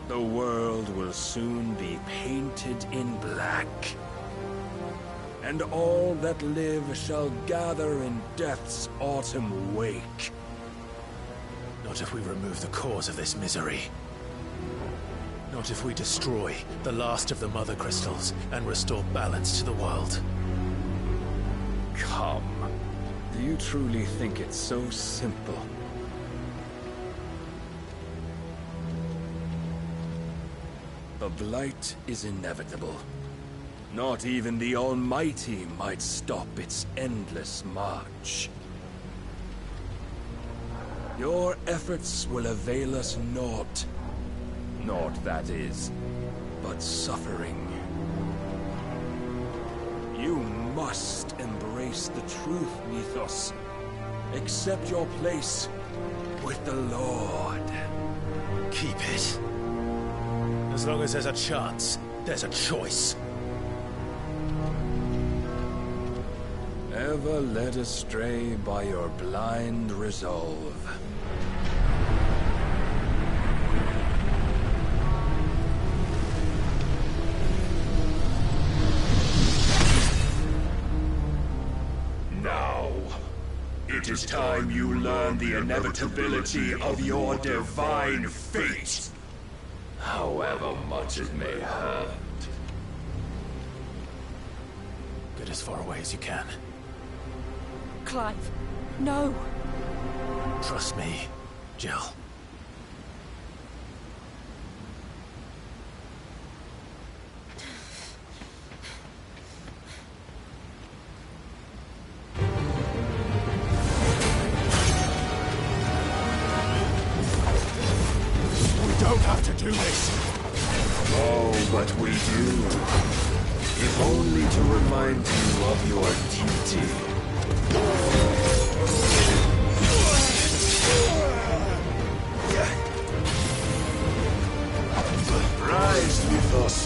The world will soon be painted in black. And all that live shall gather in death's autumn wake. Not if we remove the cause of this misery. Not if we destroy the last of the Mother Crystals and restore balance to the world. Come. Do you truly think it's so simple? The Blight is inevitable. Not even the Almighty might stop its endless march. Your efforts will avail us naught. Naught, that is, but suffering. You must embrace the truth, Mythos. Accept your place with the Lord. Keep it. As long as there's a chance, there's a choice. Ever led astray by your blind resolve. Now, it is time you learn the inevitability of your divine fate. However much it may hurt. Get as far away as you can. Clive, no! Trust me, Jill. We don't have to do this. Oh, but we do. If only to remind you of your duty. Rise, Mythos.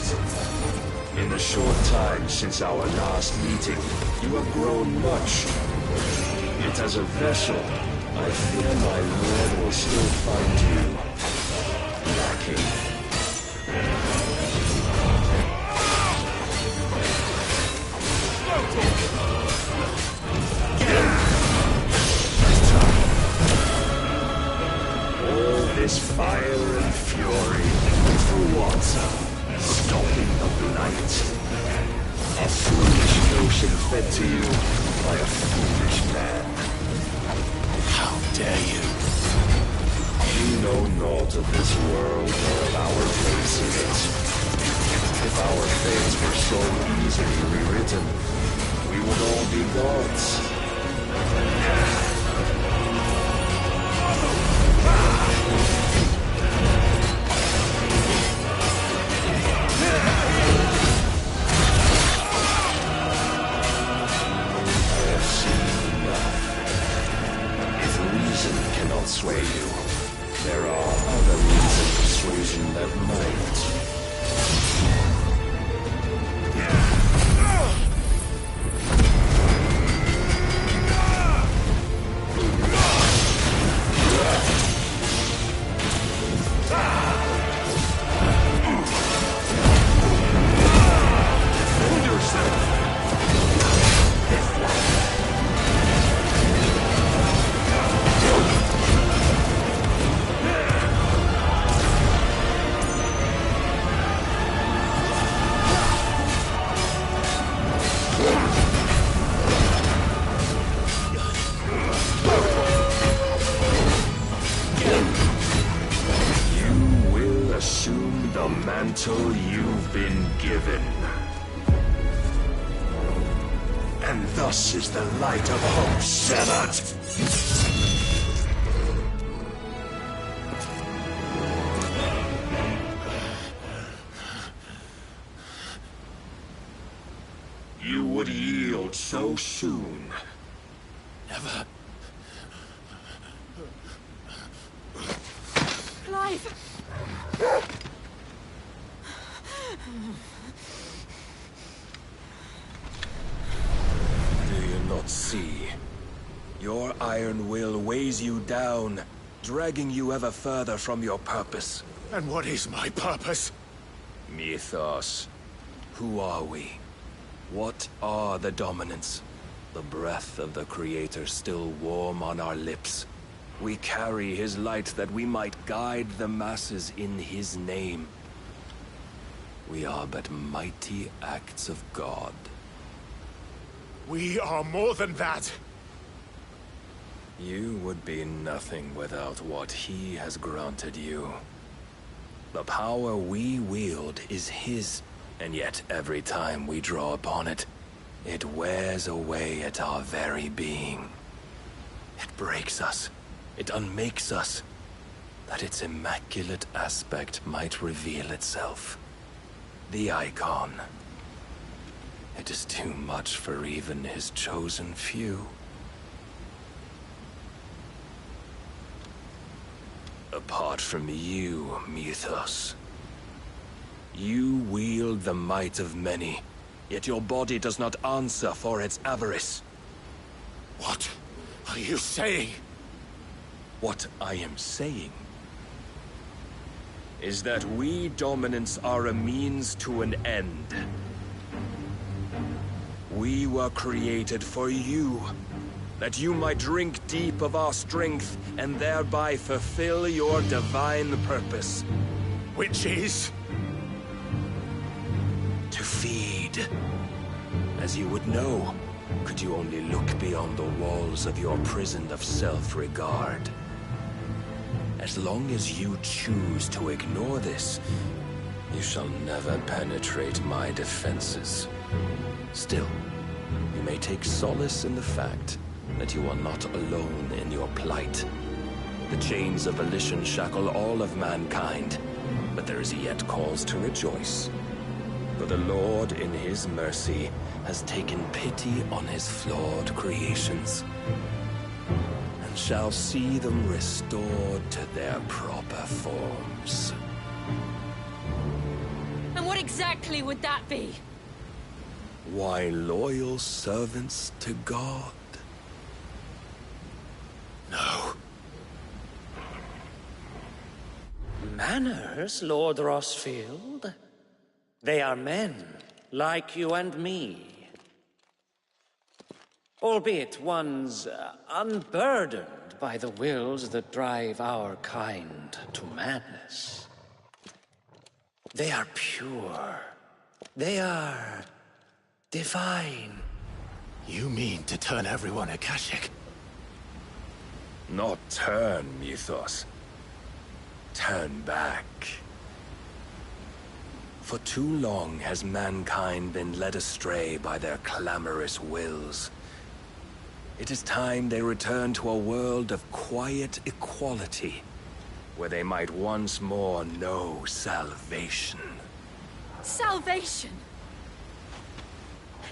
In the short time since our last meeting, you have grown much. Yet as a vessel, I fear my lord will still find you lacking. All this fire and fury, for what? Stopping the blight. A foolish notion fed to you by a foolish man. How dare you? You know naught of this world or of our place in it. If our fates were so easily rewritten, we would all be gods. I have seen enough. If reason cannot sway you, there are other means of persuasion that might. Mantle you've been given. And thus is the light of hope severed. You would yield so soon. Never. Clive! Do you not see? Your iron will weighs you down, dragging you ever further from your purpose. And what is my purpose? Mythos. Who are we? What are the dominants? The breath of the Creator still warm on our lips. We carry his light that we might guide the masses in his name. We are but mighty acts of God. We are more than that. You would be nothing without what he has granted you. The power we wield is his, and yet every time we draw upon it, it wears away at our very being. It breaks us. It unmakes us, that its immaculate aspect might reveal itself. The icon. It is too much for even his chosen few. Apart from you, Mythos. You wield the might of many, yet your body does not answer for its avarice. What are you saying? What I am saying is that we dominants are a means to an end. We were created for you, that you might drink deep of our strength and thereby fulfill your divine purpose. Which is? To feed. As you would know, could you only look beyond the walls of your prison of self-regard. As long as you choose to ignore this, you shall never penetrate my defenses. Still, you may take solace in the fact that you are not alone in your plight. The chains of volition shackle all of mankind, but there is yet cause to rejoice. For the Lord, in his mercy, has taken pity on his flawed creations, and shall see them restored to their proper forms. And what exactly would that be? Why, loyal servants to God. No. Manners, Lord Rossfield? They are men, like you and me. Albeit ones unburdened by the wills that drive our kind to madness. They are pure. They are divine. You mean to turn everyone Akashic? Not turn, Mythos. Turn back. For too long has mankind been led astray by their clamorous wills. It is time they return to a world of quiet equality, where they might once more know salvation. Salvation?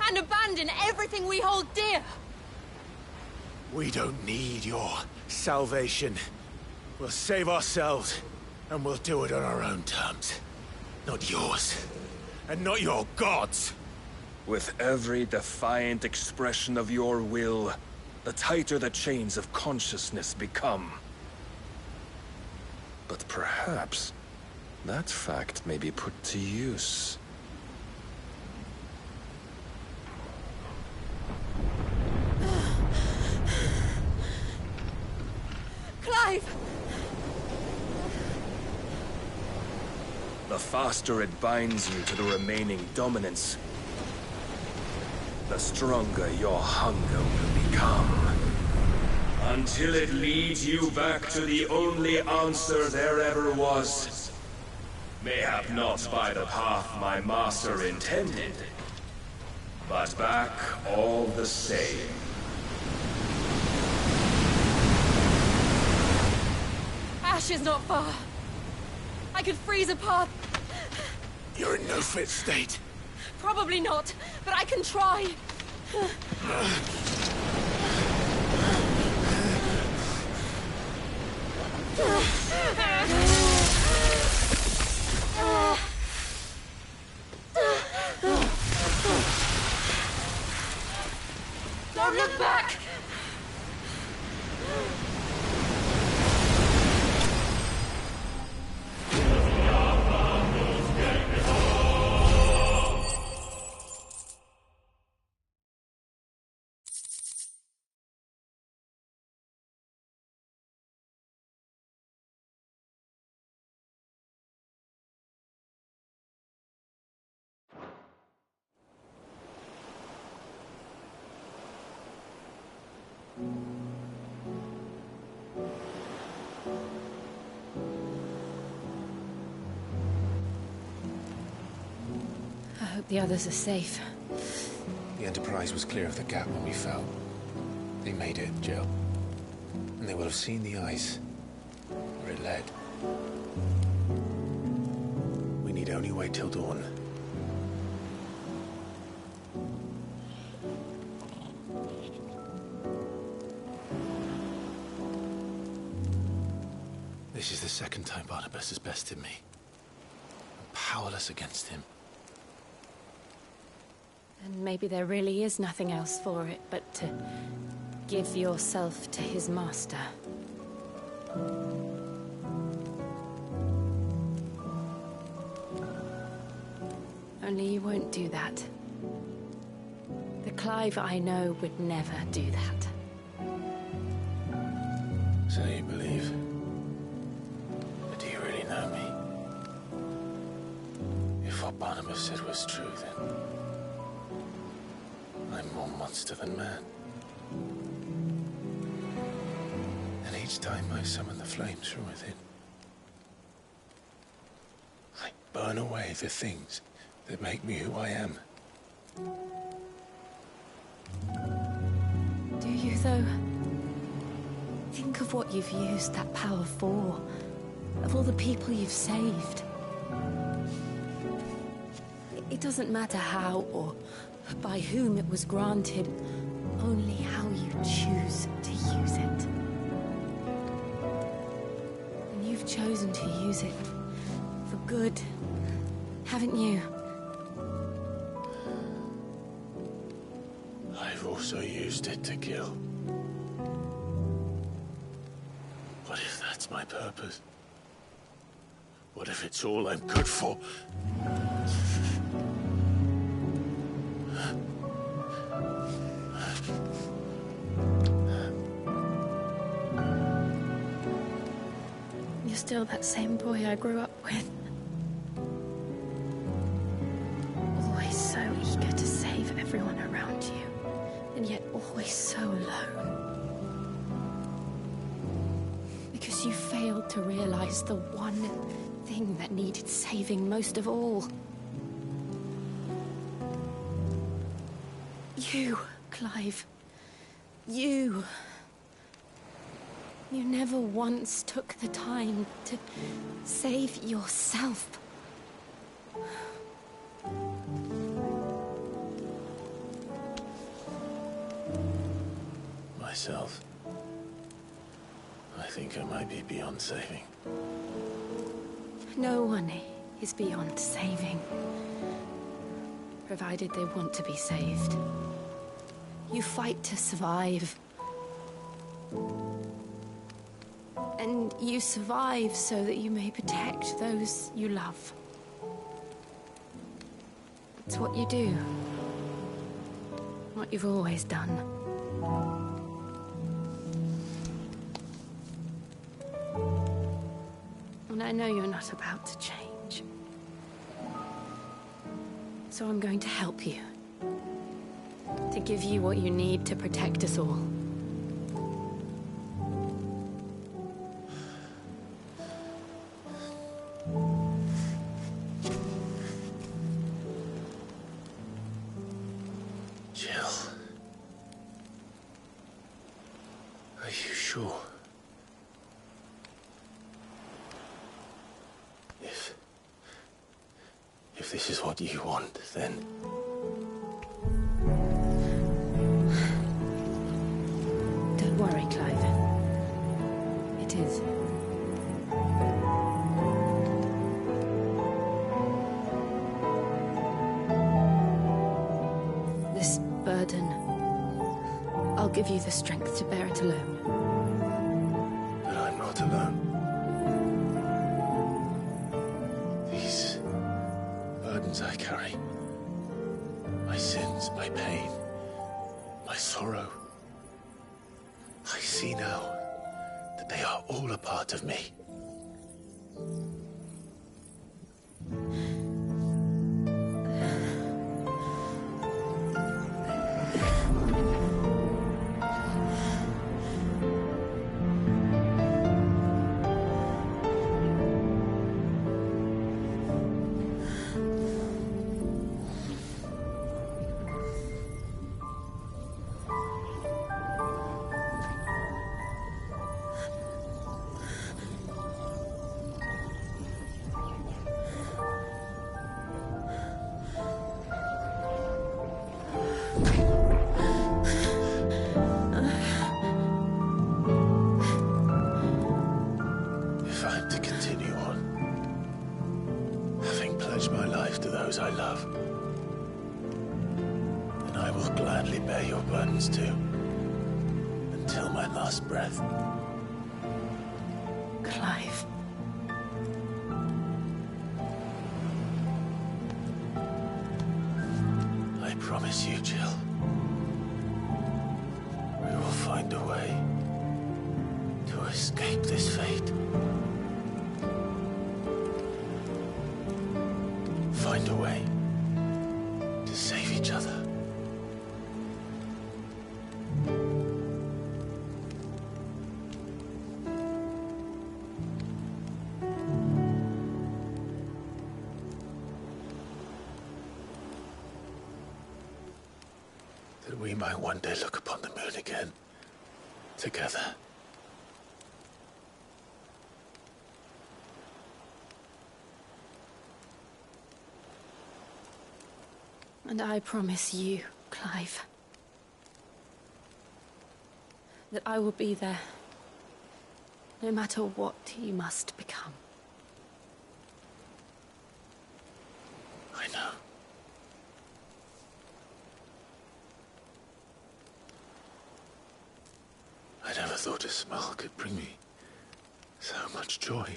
And abandon everything we hold dear? We don't need your salvation. We'll save ourselves, and we'll do it on our own terms. Not yours. And not your gods. With every defiant expression of your will, the tighter the chains of consciousness become. But perhaps that fact may be put to use. Clive! The faster it binds you to the remaining dominance, the stronger your hunger will become. Until it leads you back to the only answer there ever was. Mayhap not by the path my master intended, but back all the same. Ash is not far. I could freeze a path. You're in no fit state. Probably not, but I can try. Look back! I hope the others are safe. The Enterprise was clear of the gap when we fell. They made it, Jill. And they will have seen the ice where it led. We need only wait till dawn. This is the second time Barnabas has bested me. I'm powerless against him. And maybe there really is nothing else for it but to give yourself to his master. Only you won't do that. The Clive I know would never do that. So you believe? But do you really know me? If what Barnabas said was true, then I'm more monster than man. And each time I summon the flames from within, I burn away the things that make me who I am. Do you, though? Think of what you've used that power for. Of all the people you've saved. It doesn't matter how or by whom it was granted, only how you choose to use it. And you've chosen to use it for good, haven't you? I've also used it to kill. What if that's my purpose? What if it's all I'm good for? You're still that same boy I grew up with. Always so eager to save everyone around you, and yet always so alone. Because you failed to realize the one thing that needed saving most of all. You, Clive. You. You never once took the time to save yourself. Myself. I think I might be beyond saving. No one is beyond saving. Provided they want to be saved. You fight to survive. And you survive so that you may protect those you love. It's what you do. What you've always done. And I know you're not about to change. So I'm going to help you. To give you what you need to protect us all. Jill. Are you sure? If this is what you want, then... Don't worry, Clive. It is. This burden, I'll give you the strength to bear it alone. But I'm not alone. These burdens I carry, my sins, my pain, my sorrow, I see now that they are all a part of me. If I'm to continue on, having pledged my life to those I love, then I will gladly bear your burdens too, until my last breath. Clive. I promise you, Jill, we will find a way to escape this fate. Find a way to save each other. That we might one day look upon the moon again, together. And I promise you, Clive, that I will be there, no matter what you must become. I know. I never thought a smile could bring me so much joy.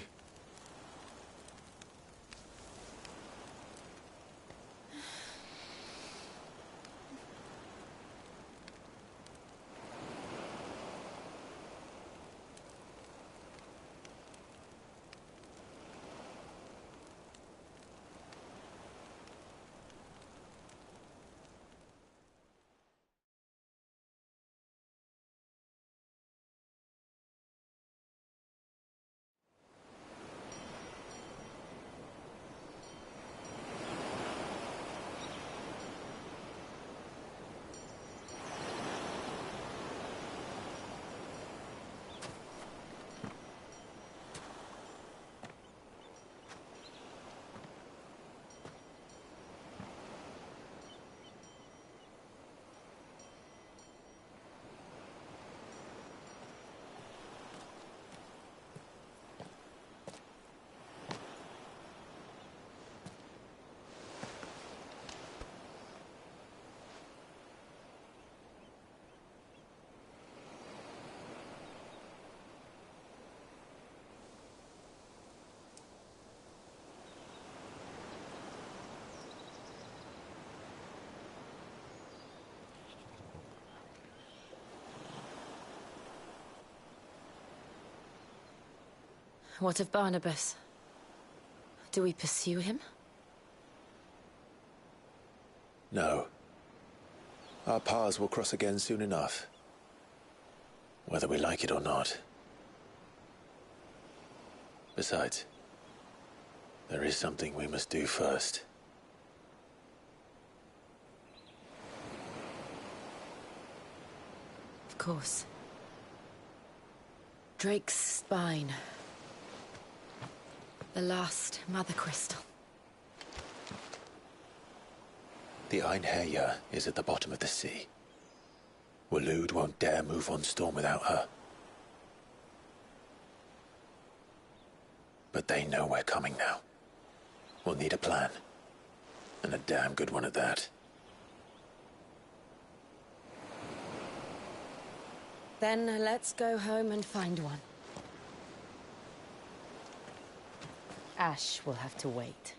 What of Barnabas? Do we pursue him? No. Our paths will cross again soon enough. Whether we like it or not. Besides, there is something we must do first. Of course. Drake's spine. The last Mother Crystal. The Einherjar is at the bottom of the sea. Waloed won't dare move on Storm without her. But they know we're coming now. We'll need a plan. And a damn good one at that. Then let's go home and find one. Ash will have to wait.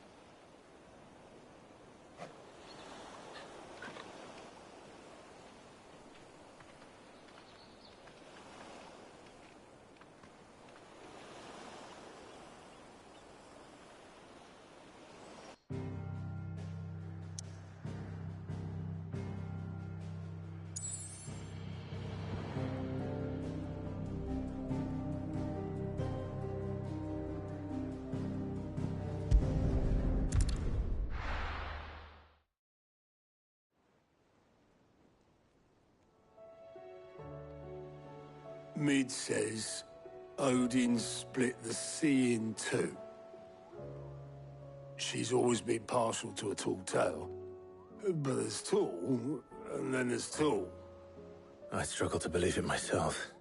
Mid says Odin split the sea in two. She's always been partial to a tall tale. But there's tall, and then there's tall. I struggle to believe it myself.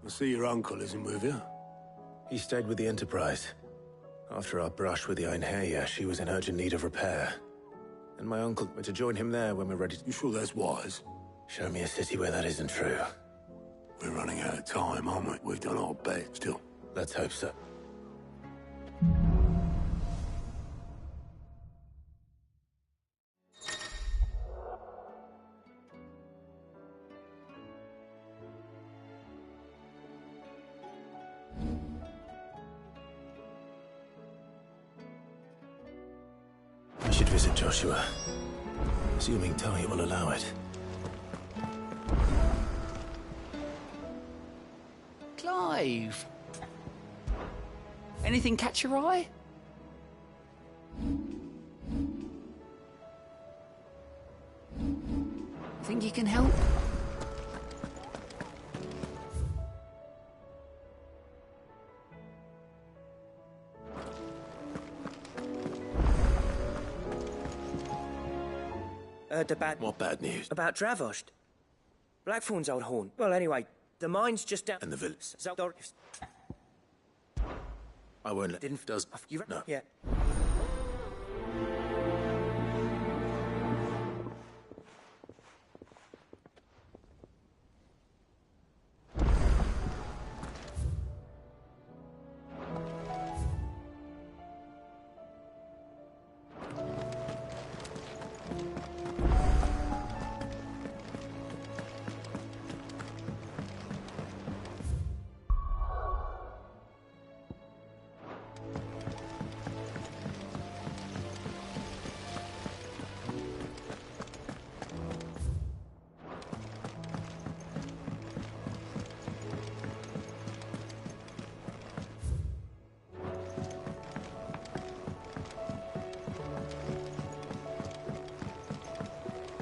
I see your uncle isn't with you. He stayed with the Enterprise. After our brush with the Einherja, she was in urgent need of repair. And my uncle went to join him there when we're ready to... You sure that's wise? Show me a city where that isn't true. We're running out of time, aren't we? We've done our bit, still. Let's hope so. I should visit Joshua, assuming Talia will allow it. Clive! Anything catch your eye? Think you can help? The bad... What bad news? About Dravost. Blackthorn's old horn. Well, anyway, the mine's just down... And the village. Zeldor... I won't let... Didn't... Does... You... No. Yeah.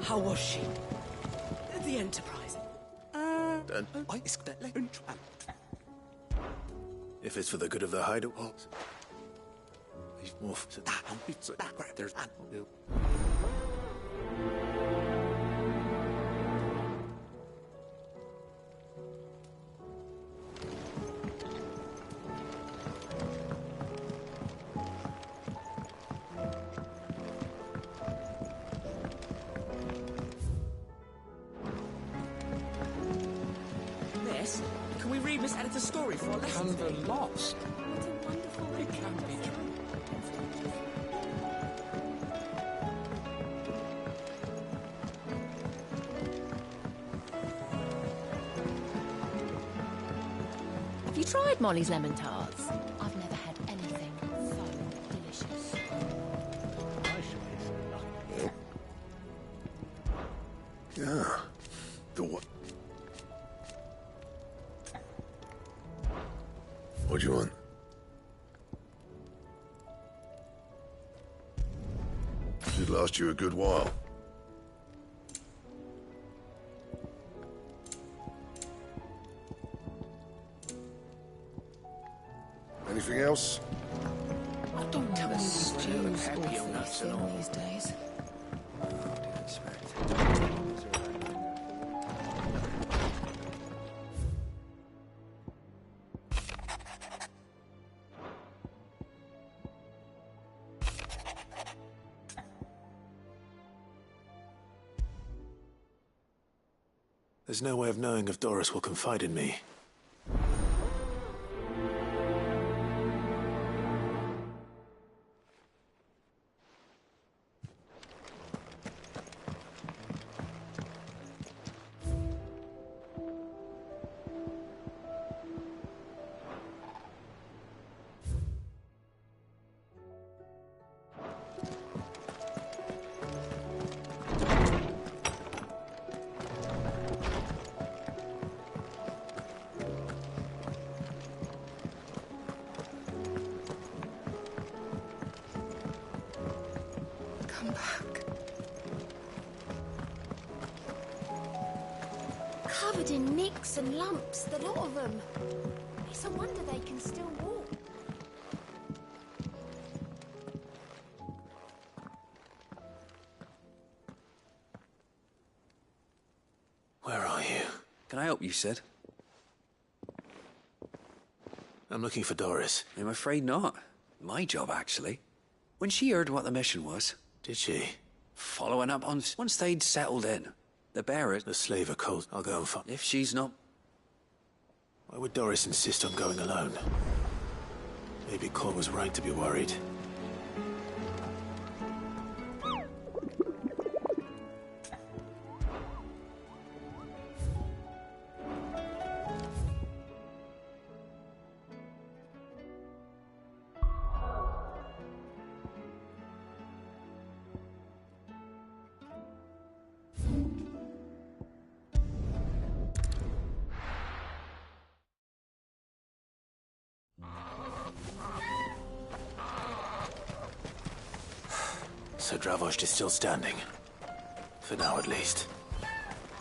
How was she? The Enterprise. If it's for the good of the hideout... Miss, can we read Miss Editor's story for our lesson? Canva lost. What a wonderful It can be true. Have you tried Molly's lemon tarts? I've never had anything so delicious. Yeah. The what? What do you want? Should last you a good while. Anything else? I don't know the stews awfully thin these days. The There's no way of knowing if Doris will confide in me. Come back. Covered in nicks and lumps, the lot of them. It's a wonder they can still walk. Where are you? Can I help you, Sid? I'm looking for Doris. I'm afraid not. My job, actually. When she heard what the mission was... Did she? Following up on... Once they'd settled in, the bearers... The slaver cult. I'll go and find... If she's not... Why would Doris insist on going alone? Maybe Cole was right to be worried. So Dravost is still standing. For now, at least.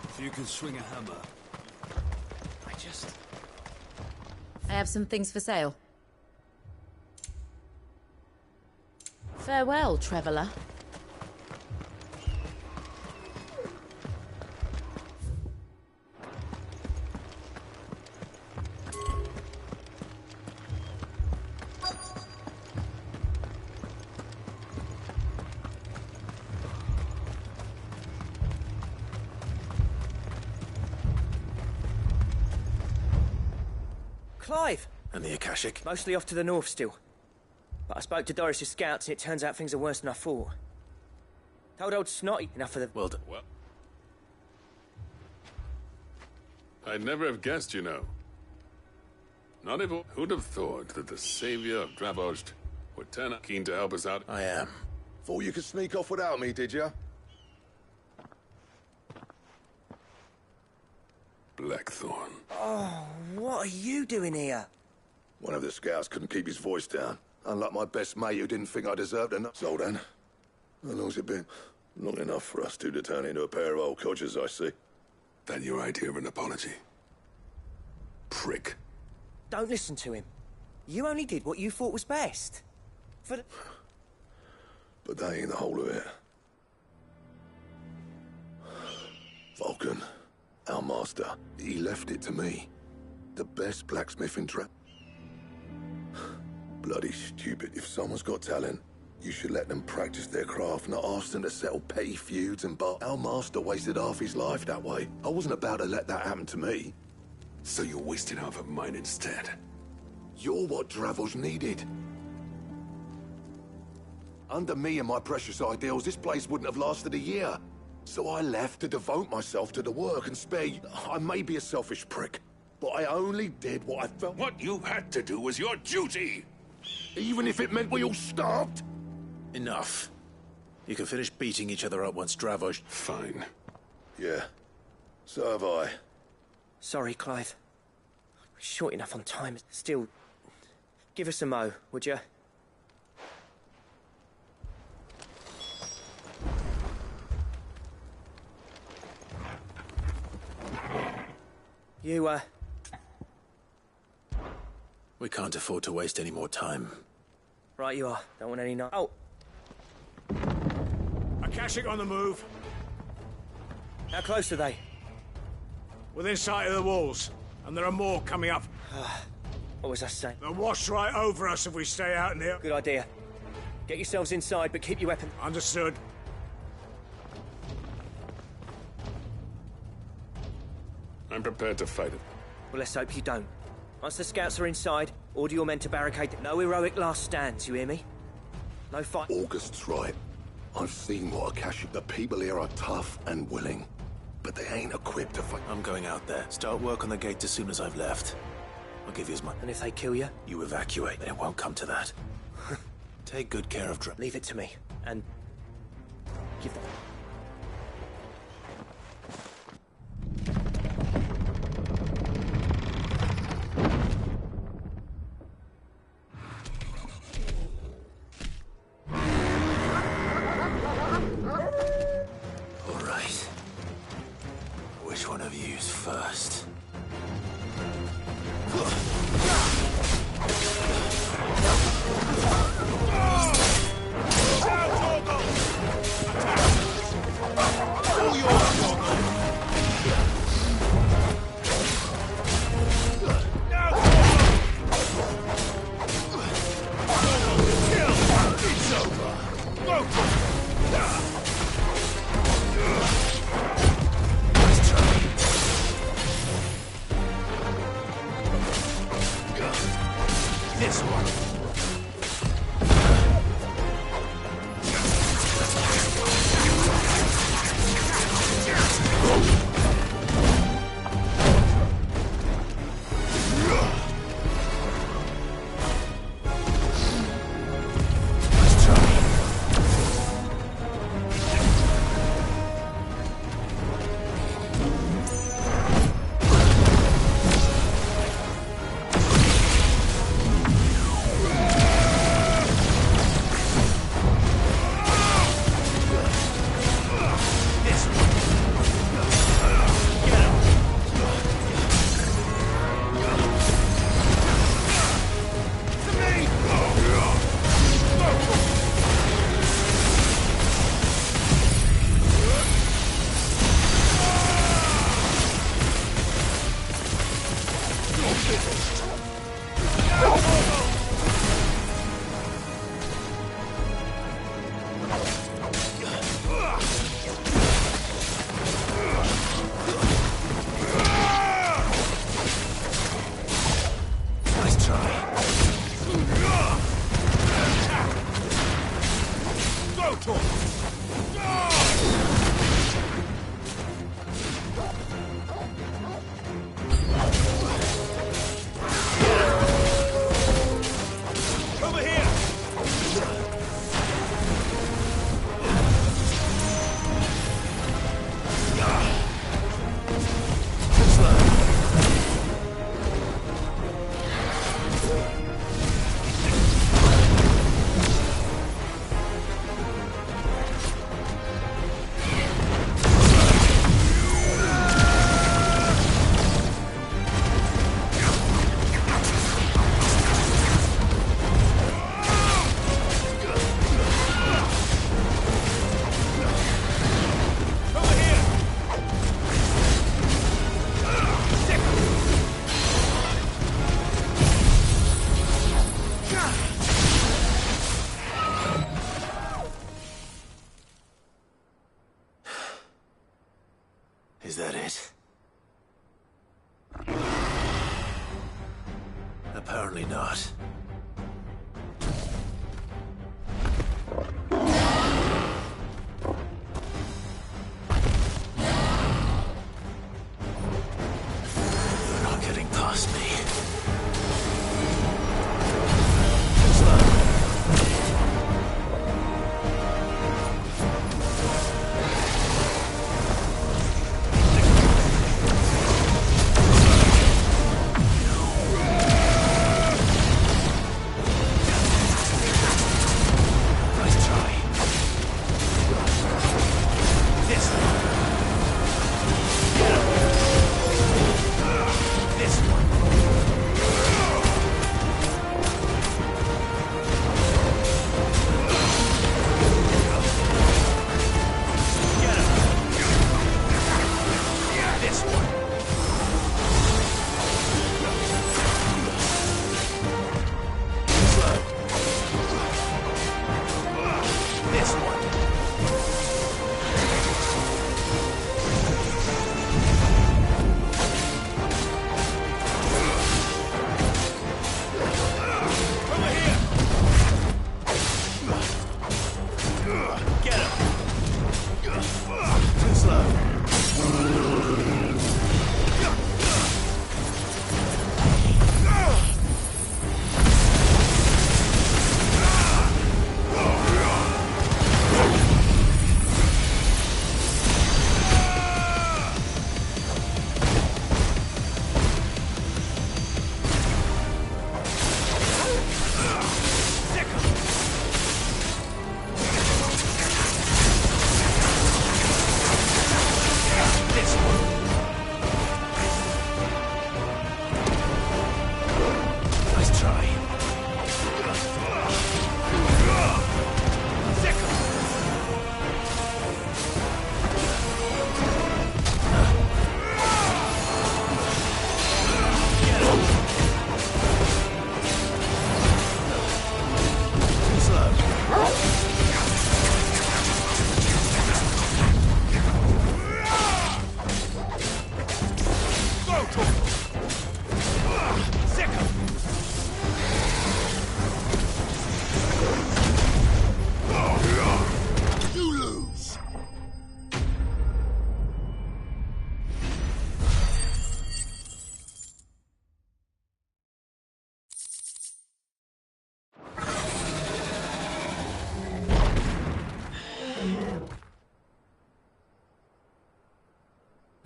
If you can swing a hammer. I have some things for sale. Farewell, traveller. Clive! And the Akashic? Mostly off to the north still. But I spoke to Doris's scouts and it turns out things are worse than I thought. Told old Snotty enough for the... Well done. Well... I'd never have guessed, you know. Not even... Who'd have thought that the savior of Dravost would turn up keen to help us out? I am. Thought you could sneak off without me, did you? Blackthorn. Oh, what are you doing here? One of the scouts couldn't keep his voice down. Unlike my best mate who didn't think I deserved enough. So then, how long's it been? Long enough for us two to turn into a pair of old codgers, I see. That your idea of an apology? Prick. Don't listen to him. You only did what you thought was best. For the... But that ain't the whole of it. Vulcan, our master, he left it to me. The best blacksmith in Bloody stupid. If someone's got talent, you should let them practice their craft, not ask them to settle petty feuds and but our master wasted half his life that way. I wasn't about to let that happen to me. So you wasted half of mine instead? You're what Dravost needed. Under me and my precious ideals, this place wouldn't have lasted a year. So I left to devote myself to the work and spare you. I may be a selfish prick, but I only did what I felt... What you had to do was your duty! Even if it meant we all starved? Enough. You can finish beating each other up once Dravost... Fine. Yeah. So have I. Sorry, Clive. We're short enough on time. Still, give us a mo, would you? You, We can't afford to waste any more time. Right you are. Don't want any Oh! Akashic on the move. How close are they? Within sight of the walls. And there are more coming up. What was I saying? They'll wash right over us if we stay out in here. Good idea. Get yourselves inside, but keep your weapon... Understood. I'm prepared to fight it. Well, let's hope you don't. Once the scouts are inside, order your men to barricade them. No heroic last stands, you hear me? No fight. August's right. I've seen what Akashic. The people here are tough and willing, but they ain't equipped to fight. I'm going out there. Start work on the gate as soon as I've left. I'll give you as much. And if they kill you? You evacuate. It won't come to that. Take good care of Dra. Leave it to me. And give them. All right. Which one of you's first? This one. Is that it? Apparently not. You're not getting past me. Get him! Too slow.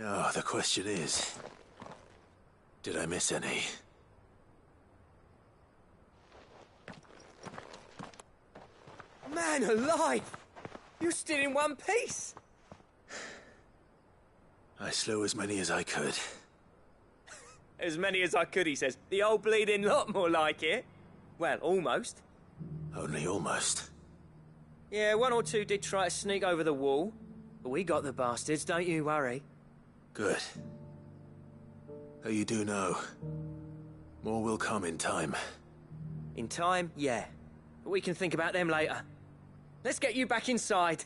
Now, the question is, did I miss any? Man alive! You're still in one piece! I slew as many as I could. As many as I could, he says. The old bleeding lot, more like it. Well, almost. Only almost. Yeah, one or two did try to sneak over the wall. But we got the bastards, don't you worry. Good. Though you do know, more will come in time. In time, yeah. But we can think about them later. Let's get you back inside.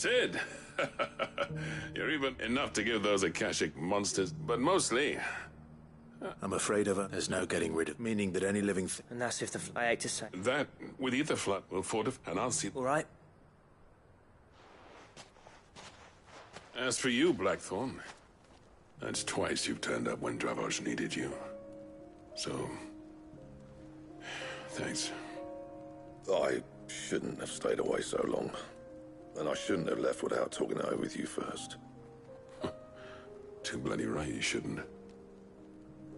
Sid! You're even enough to give those Akashic monsters, but mostly... I'm afraid of her. There's no getting rid of, meaning that any living And that's if the... I hate to say. That, with either flood, will fortify, and I'll see... All right. As for you, Blackthorn, that's twice you've turned up when Dravos needed you. So... thanks. I shouldn't have stayed away so long. And I shouldn't have left without talking it over with you first. Too bloody right you shouldn't.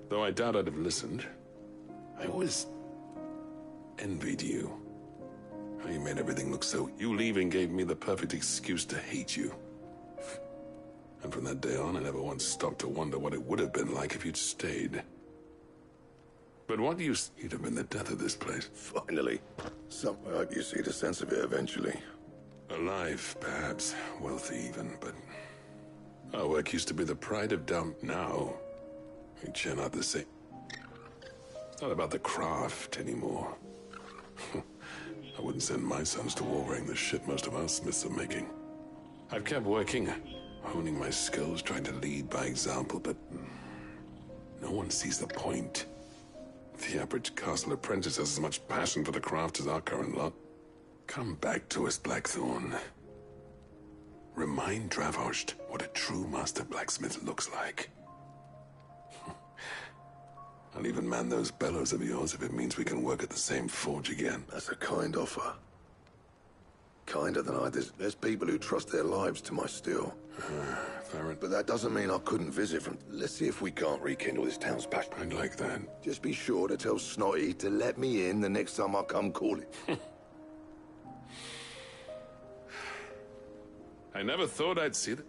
Though I doubt I'd have listened. I always envied you. You made everything look so... You leaving gave me the perfect excuse to hate you. And from that day on, I never once stopped to wonder what it would have been like if you'd stayed. But what do you... You'd have been the death of this place. Finally. I hope you see the sense of it eventually. Alive, perhaps. Wealthy even, but... Our work used to be the pride of Dum. Now, we churn out the same... It's not about the craft anymore. I wouldn't send my sons to war wearing the shit most of our smiths are making. I've kept working, honing my skills, trying to lead by example, but... No one sees the point. The average castle apprentice has as much passion for the craft as our current lot. Come back to us, Blackthorn. Remind Dravost what a true master blacksmith looks like. I'll even man those bellows of yours if it means we can work at the same forge again. That's a kind offer. Kinder than I... There's people who trust their lives to my steel. But that doesn't mean I couldn't visit from... Let's see if we can't rekindle this town's passion. I'd like that. Just be sure to tell Snotty to let me in the next time I come calling. I never thought I'd see that.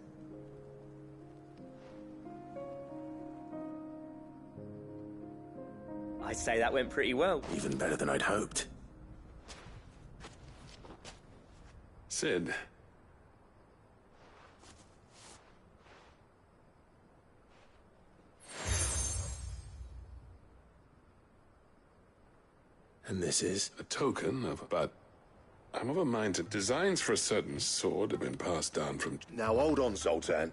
I'd say that went pretty well. Even better than I'd hoped. Sid. And this is? A token of... But I'm of a mind to... Designs for a certain sword have been passed down from... Now hold on, Zoltan.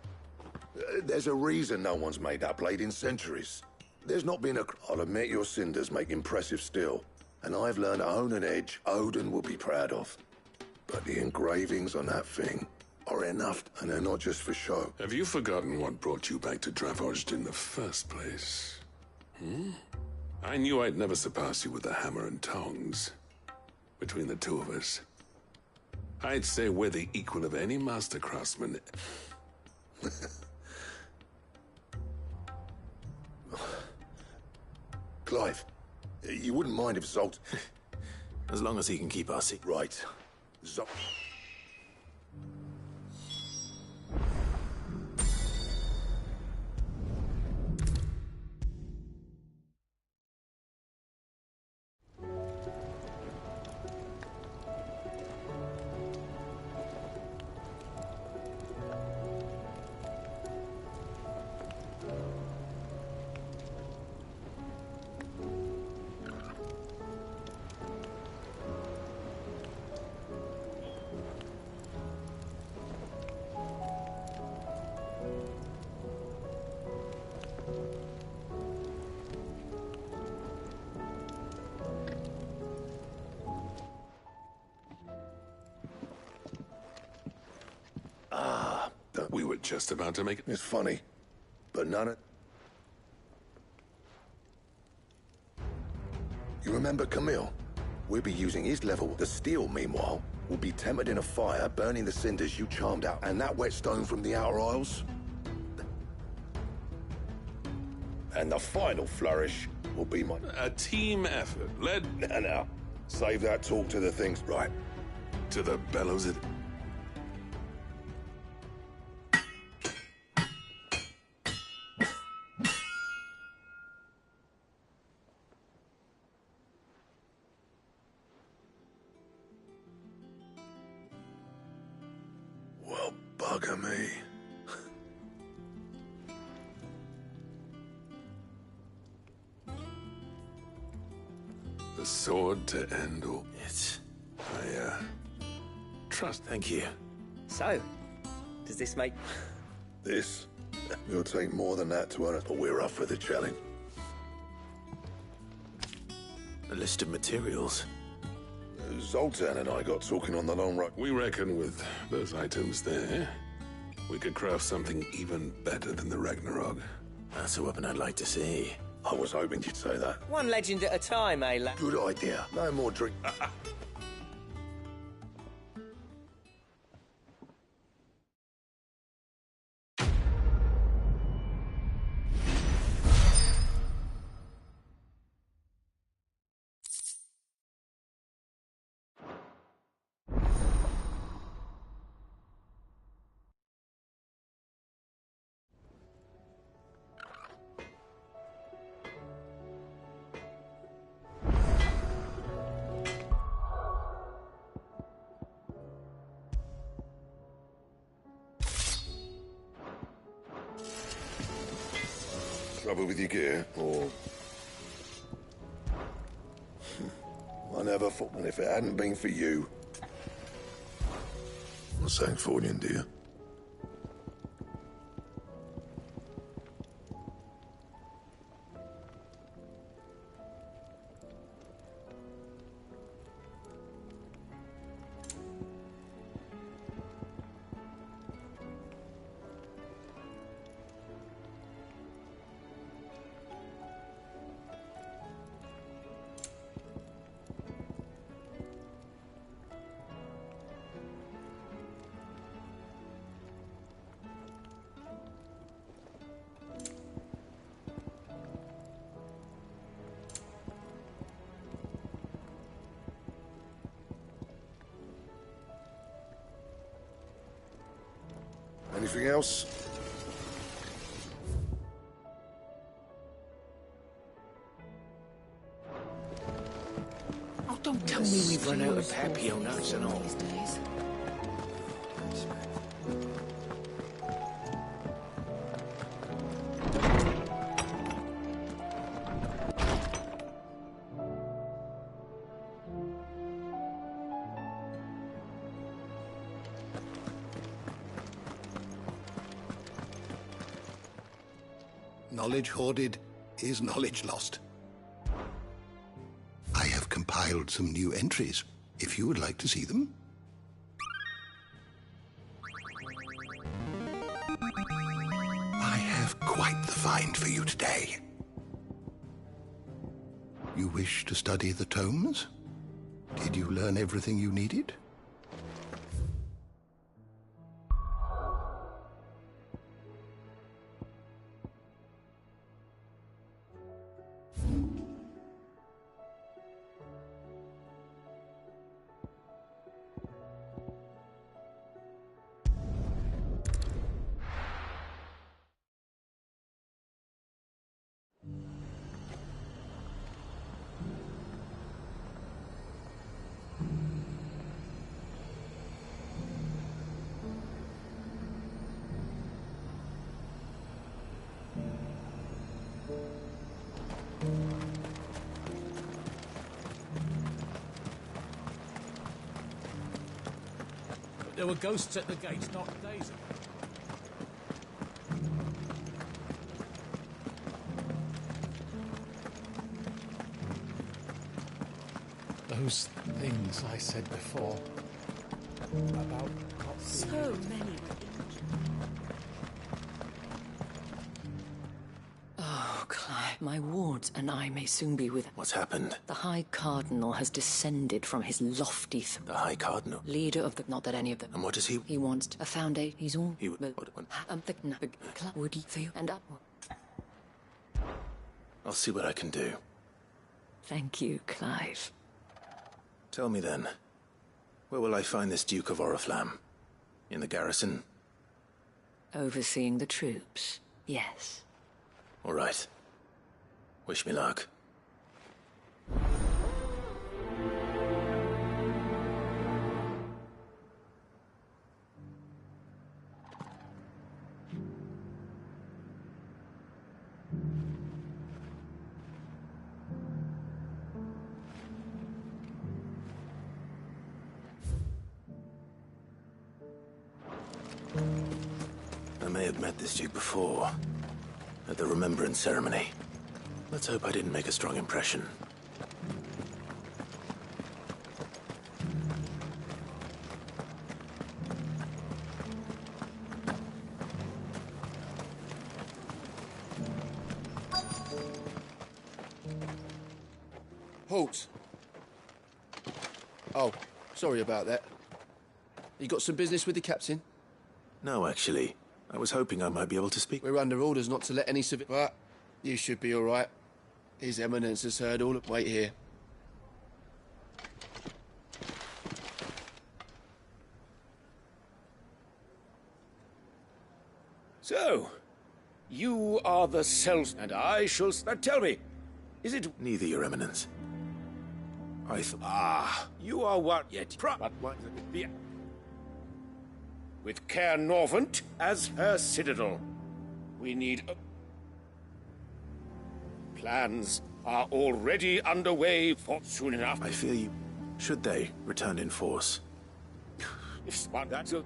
There's a reason no one's made that blade in centuries. There's not been a... I'll admit your cinders make impressive steel. And I've learned to own an edge Odin will be proud of. But the engravings on that thing are enough, and they're not just for show. Have you forgotten what brought you back to Dravost in the first place? I knew I'd never surpass you with the hammer and tongs. Between the two of us, I'd say we're the equal of any master craftsman. Clive, you wouldn't mind if Zolt... As long as he can keep our secret. Right. Zolt... We were just about to make it. It's funny, but none of... You remember Camille? We'll be using his level. The steel, meanwhile, will be tempered in a fire, burning the cinders you charmed out. And that whetstone from the Outer Isles? And the final flourish will be my... A team effort, led... Now, save that talk to the things... Right. To the bellows it... Well, bugger me. The sword to end all... It's... I, trust... Thank you. So, does this make... This? It'll take more than that to earn it, but we're up for the challenge. A list of materials. Zoltan and I got talking on the long road. We reckon with those items there, we could craft something even better than the Ragnarok. That's a weapon I'd like to see. I was hoping you'd say that. One legend at a time, eh, lad? Good idea. No more drink. Trouble with your gear, or... I never thought, and if it hadn't been for you... What's saying for you, dear? Anything else? Oh, don't tell me we've run out of Papio nuts and all. These days. Knowledge hoarded is knowledge lost. I have compiled some new entries, if you would like to see them. I have quite the find for you today. You wish to study the tomes? Did you learn everything you needed? There were ghosts at the gates not days ago. Those things I said before about not So many were injured. Oh, Clive, my wards and I may soon be with... What's happened? The High Cardinal has descended from his lofty... The High Cardinal? Leader of the... Not that any of them... And what does he... He wants a foundation. He's all... He would... Would you and up... I'll see what I can do. Thank you, Clive. Tell me then, where will I find this Duke of Oriflamme? In the garrison? Overseeing the troops, yes. All right. Wish me luck. I may have met this Duke before, at the Remembrance Ceremony. Let's hope I didn't make a strong impression. Halt! Oh, sorry about that. You got some business with the captain? No, actually. I was hoping I might be able to speak. We're under orders not to let any civil... But you should be all right. His Eminence has heard all of... Wait here. So, you are the cells, and I shall... tell me, is it... Neither, Your Eminence. You are what yet... with Caer Norvent as her citadel. We need... plans are already underway for soon enough. I fear you. Should they return in force? If one that's The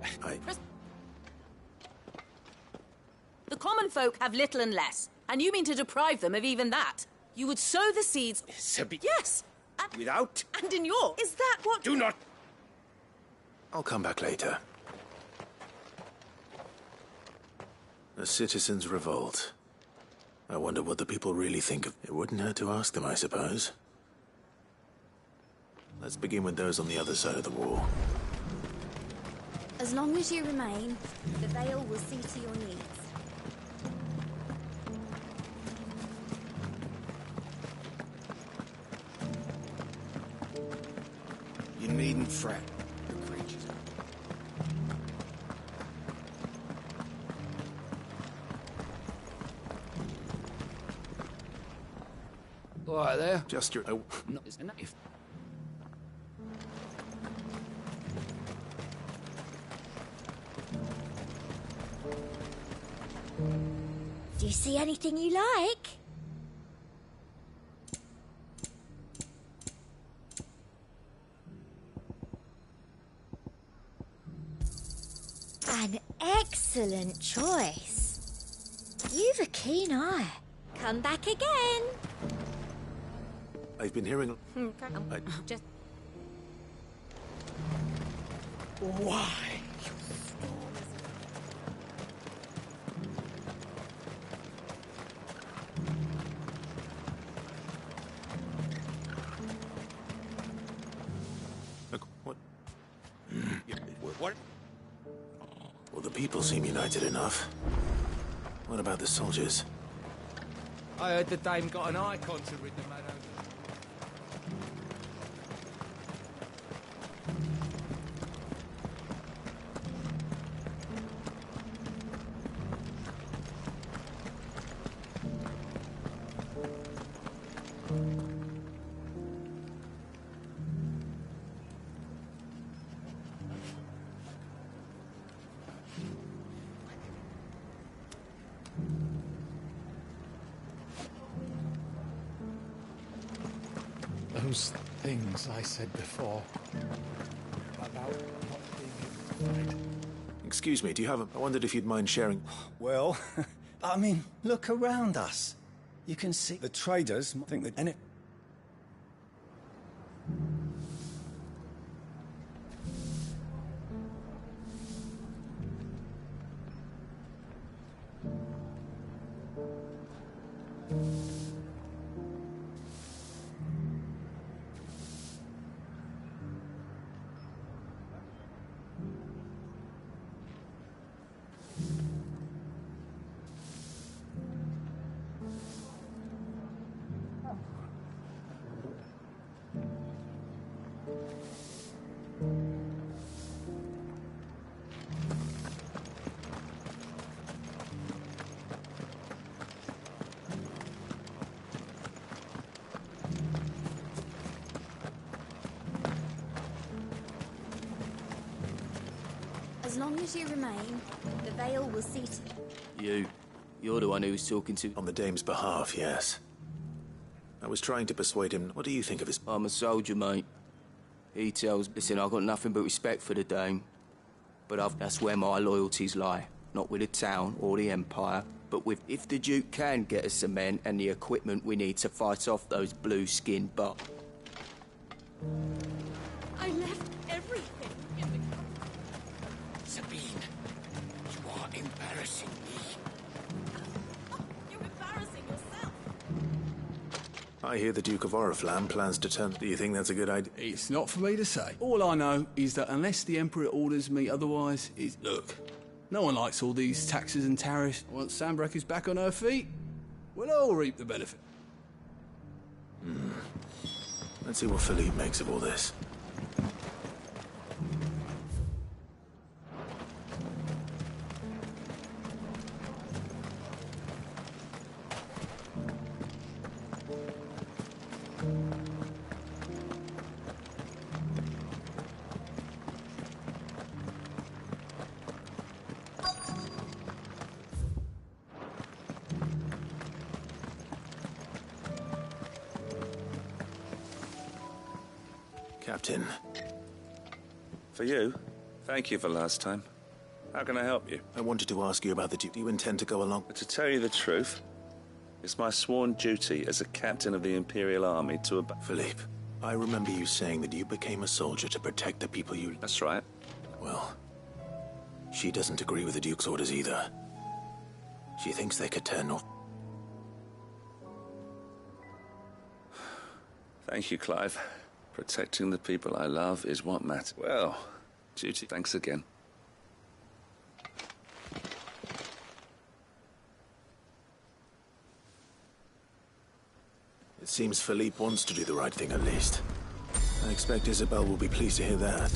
common folk have little and less, and you mean to deprive them of even that? You would sow the seeds... Yes! Without... And in your... Is that what... Do not... I'll come back later. A citizens' revolt. I wonder what the people really think of... It wouldn't hurt to ask them, I suppose. Let's begin with those on the other side of the wall. As long as you remain, the Veil will see to your needs. You needn't fret, the creatures. All right there. Just your... No, if... Do you see anything you like? An excellent choice. You've a keen eye. Come back again. I've been hearing... Just... Why? What? Well, the people seem united enough. What about the soldiers? I heard the dame got an icon to rid the man over. Those things I said before about not being able to fight. Excuse me, do you have a... I wondered if you'd mind sharing... Well, I mean, look around us. You can see the traders think that... And it... As long as you remain, the Veil will see to... You're the one who was talking to... On the dame's behalf, yes. I was trying to persuade him... What do you think of his... I'm a soldier, mate. He tells... Listen, I've got nothing but respect for the dame. But that's where my loyalties lie. Not with the town or the Empire, but with... If the Duke can get us the men and the equipment we need to fight off those blue-skinned but... I left everything in the... Sabine, you are embarrassing me. You're embarrassing yourself. I hear the Duke of Oriflamme plans to turn... Do you think that's a good idea? It's not for me to say. All I know is that unless the Emperor orders me otherwise, look, no one likes all these taxes and tariffs. Once Sandbreck is back on her feet, we'll all reap the benefit. Let's see what Philippe makes of all this. Captain. For you? Thank you for last time. How can I help you? I wanted to ask you about the duty. Do you intend to go along? To tell you the truth, it's my sworn duty as a captain of the Imperial Army to Philippe, I remember you saying that you became a soldier to protect the people you... That's right. Well, she doesn't agree with the Duke's orders either. She thinks they could turn north. Thank you, Clive. Protecting the people I love is what matters. Well, duty. Thanks again. It seems Philippe wants to do the right thing at least. I expect Isabel will be pleased to hear that.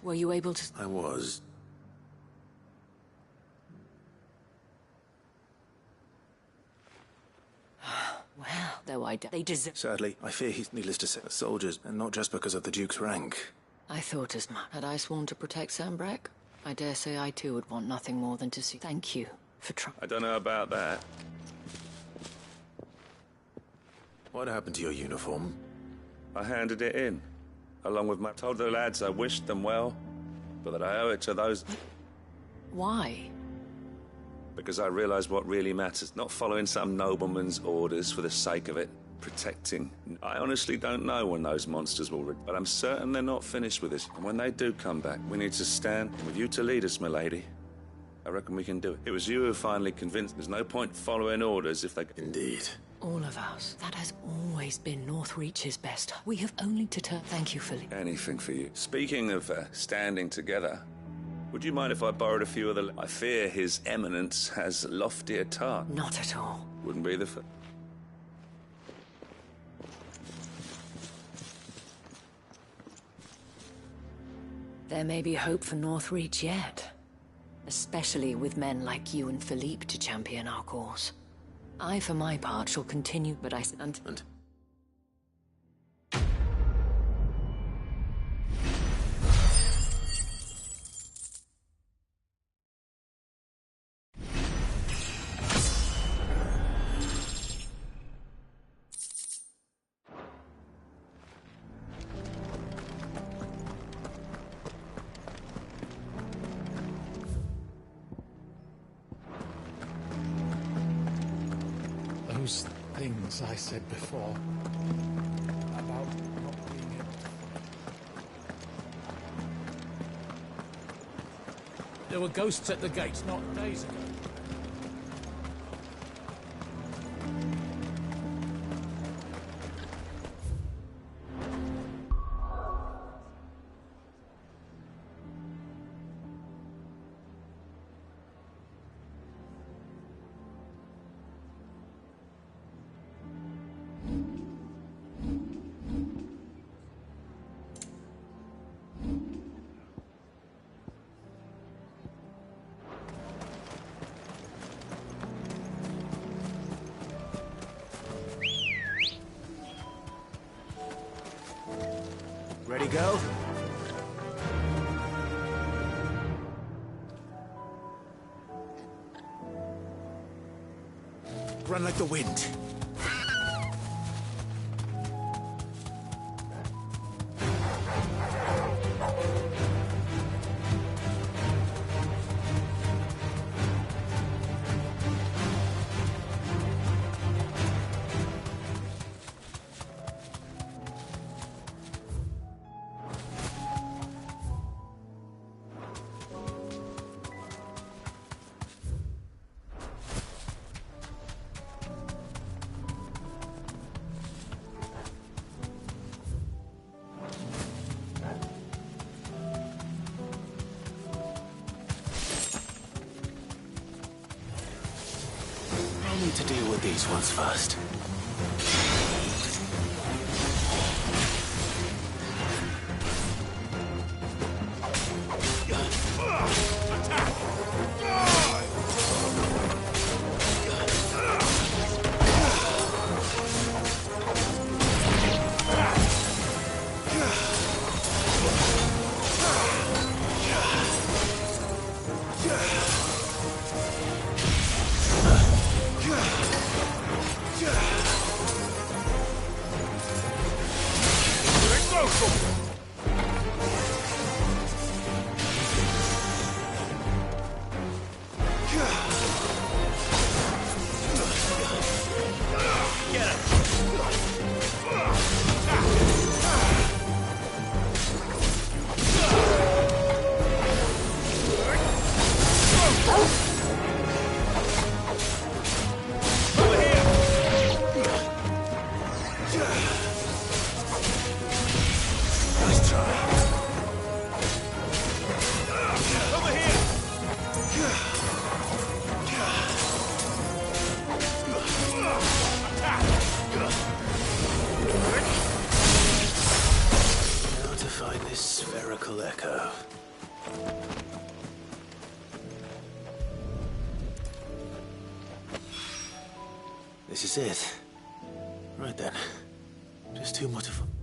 Were you able to... I was. Well, though they deserve... Sadly, I fear he's needless to say soldiers, and not just because of the Duke's rank. I thought as much. Had I sworn to protect Sambrek, I dare say I too would want nothing more than to see... Thank you for trying. I don't know about that. What happened to your uniform? I handed it in, along with my... Told the lads I wished them well, but that I owe it to those... Why? Because I realized what really matters. Not following some nobleman's orders for the sake of it. Protecting. I honestly don't know when those monsters will... But I'm certain they're not finished with this. And when they do come back, we need to stand with you to lead us, milady. I reckon we can do it. It was you who finally convinced there's no point following orders if they... Indeed. All of us. That has always been Northreach's best. We have only to turn... Thank you, Philippe. Anything for you. Speaking of standing together, would you mind if I borrowed a few of the... I fear His Eminence has loftier task. Not at all. Wouldn't be the first. There may be hope for Northreach yet. Especially with men like you and Philippe to champion our cause. I, for my part, shall continue, but I... And... Those things I said before about not being able to... There were ghosts at the gates not days ago. Ready, go? Run like the wind. I need to deal with these ones first. Attack! This is it. Right then. Just too much of a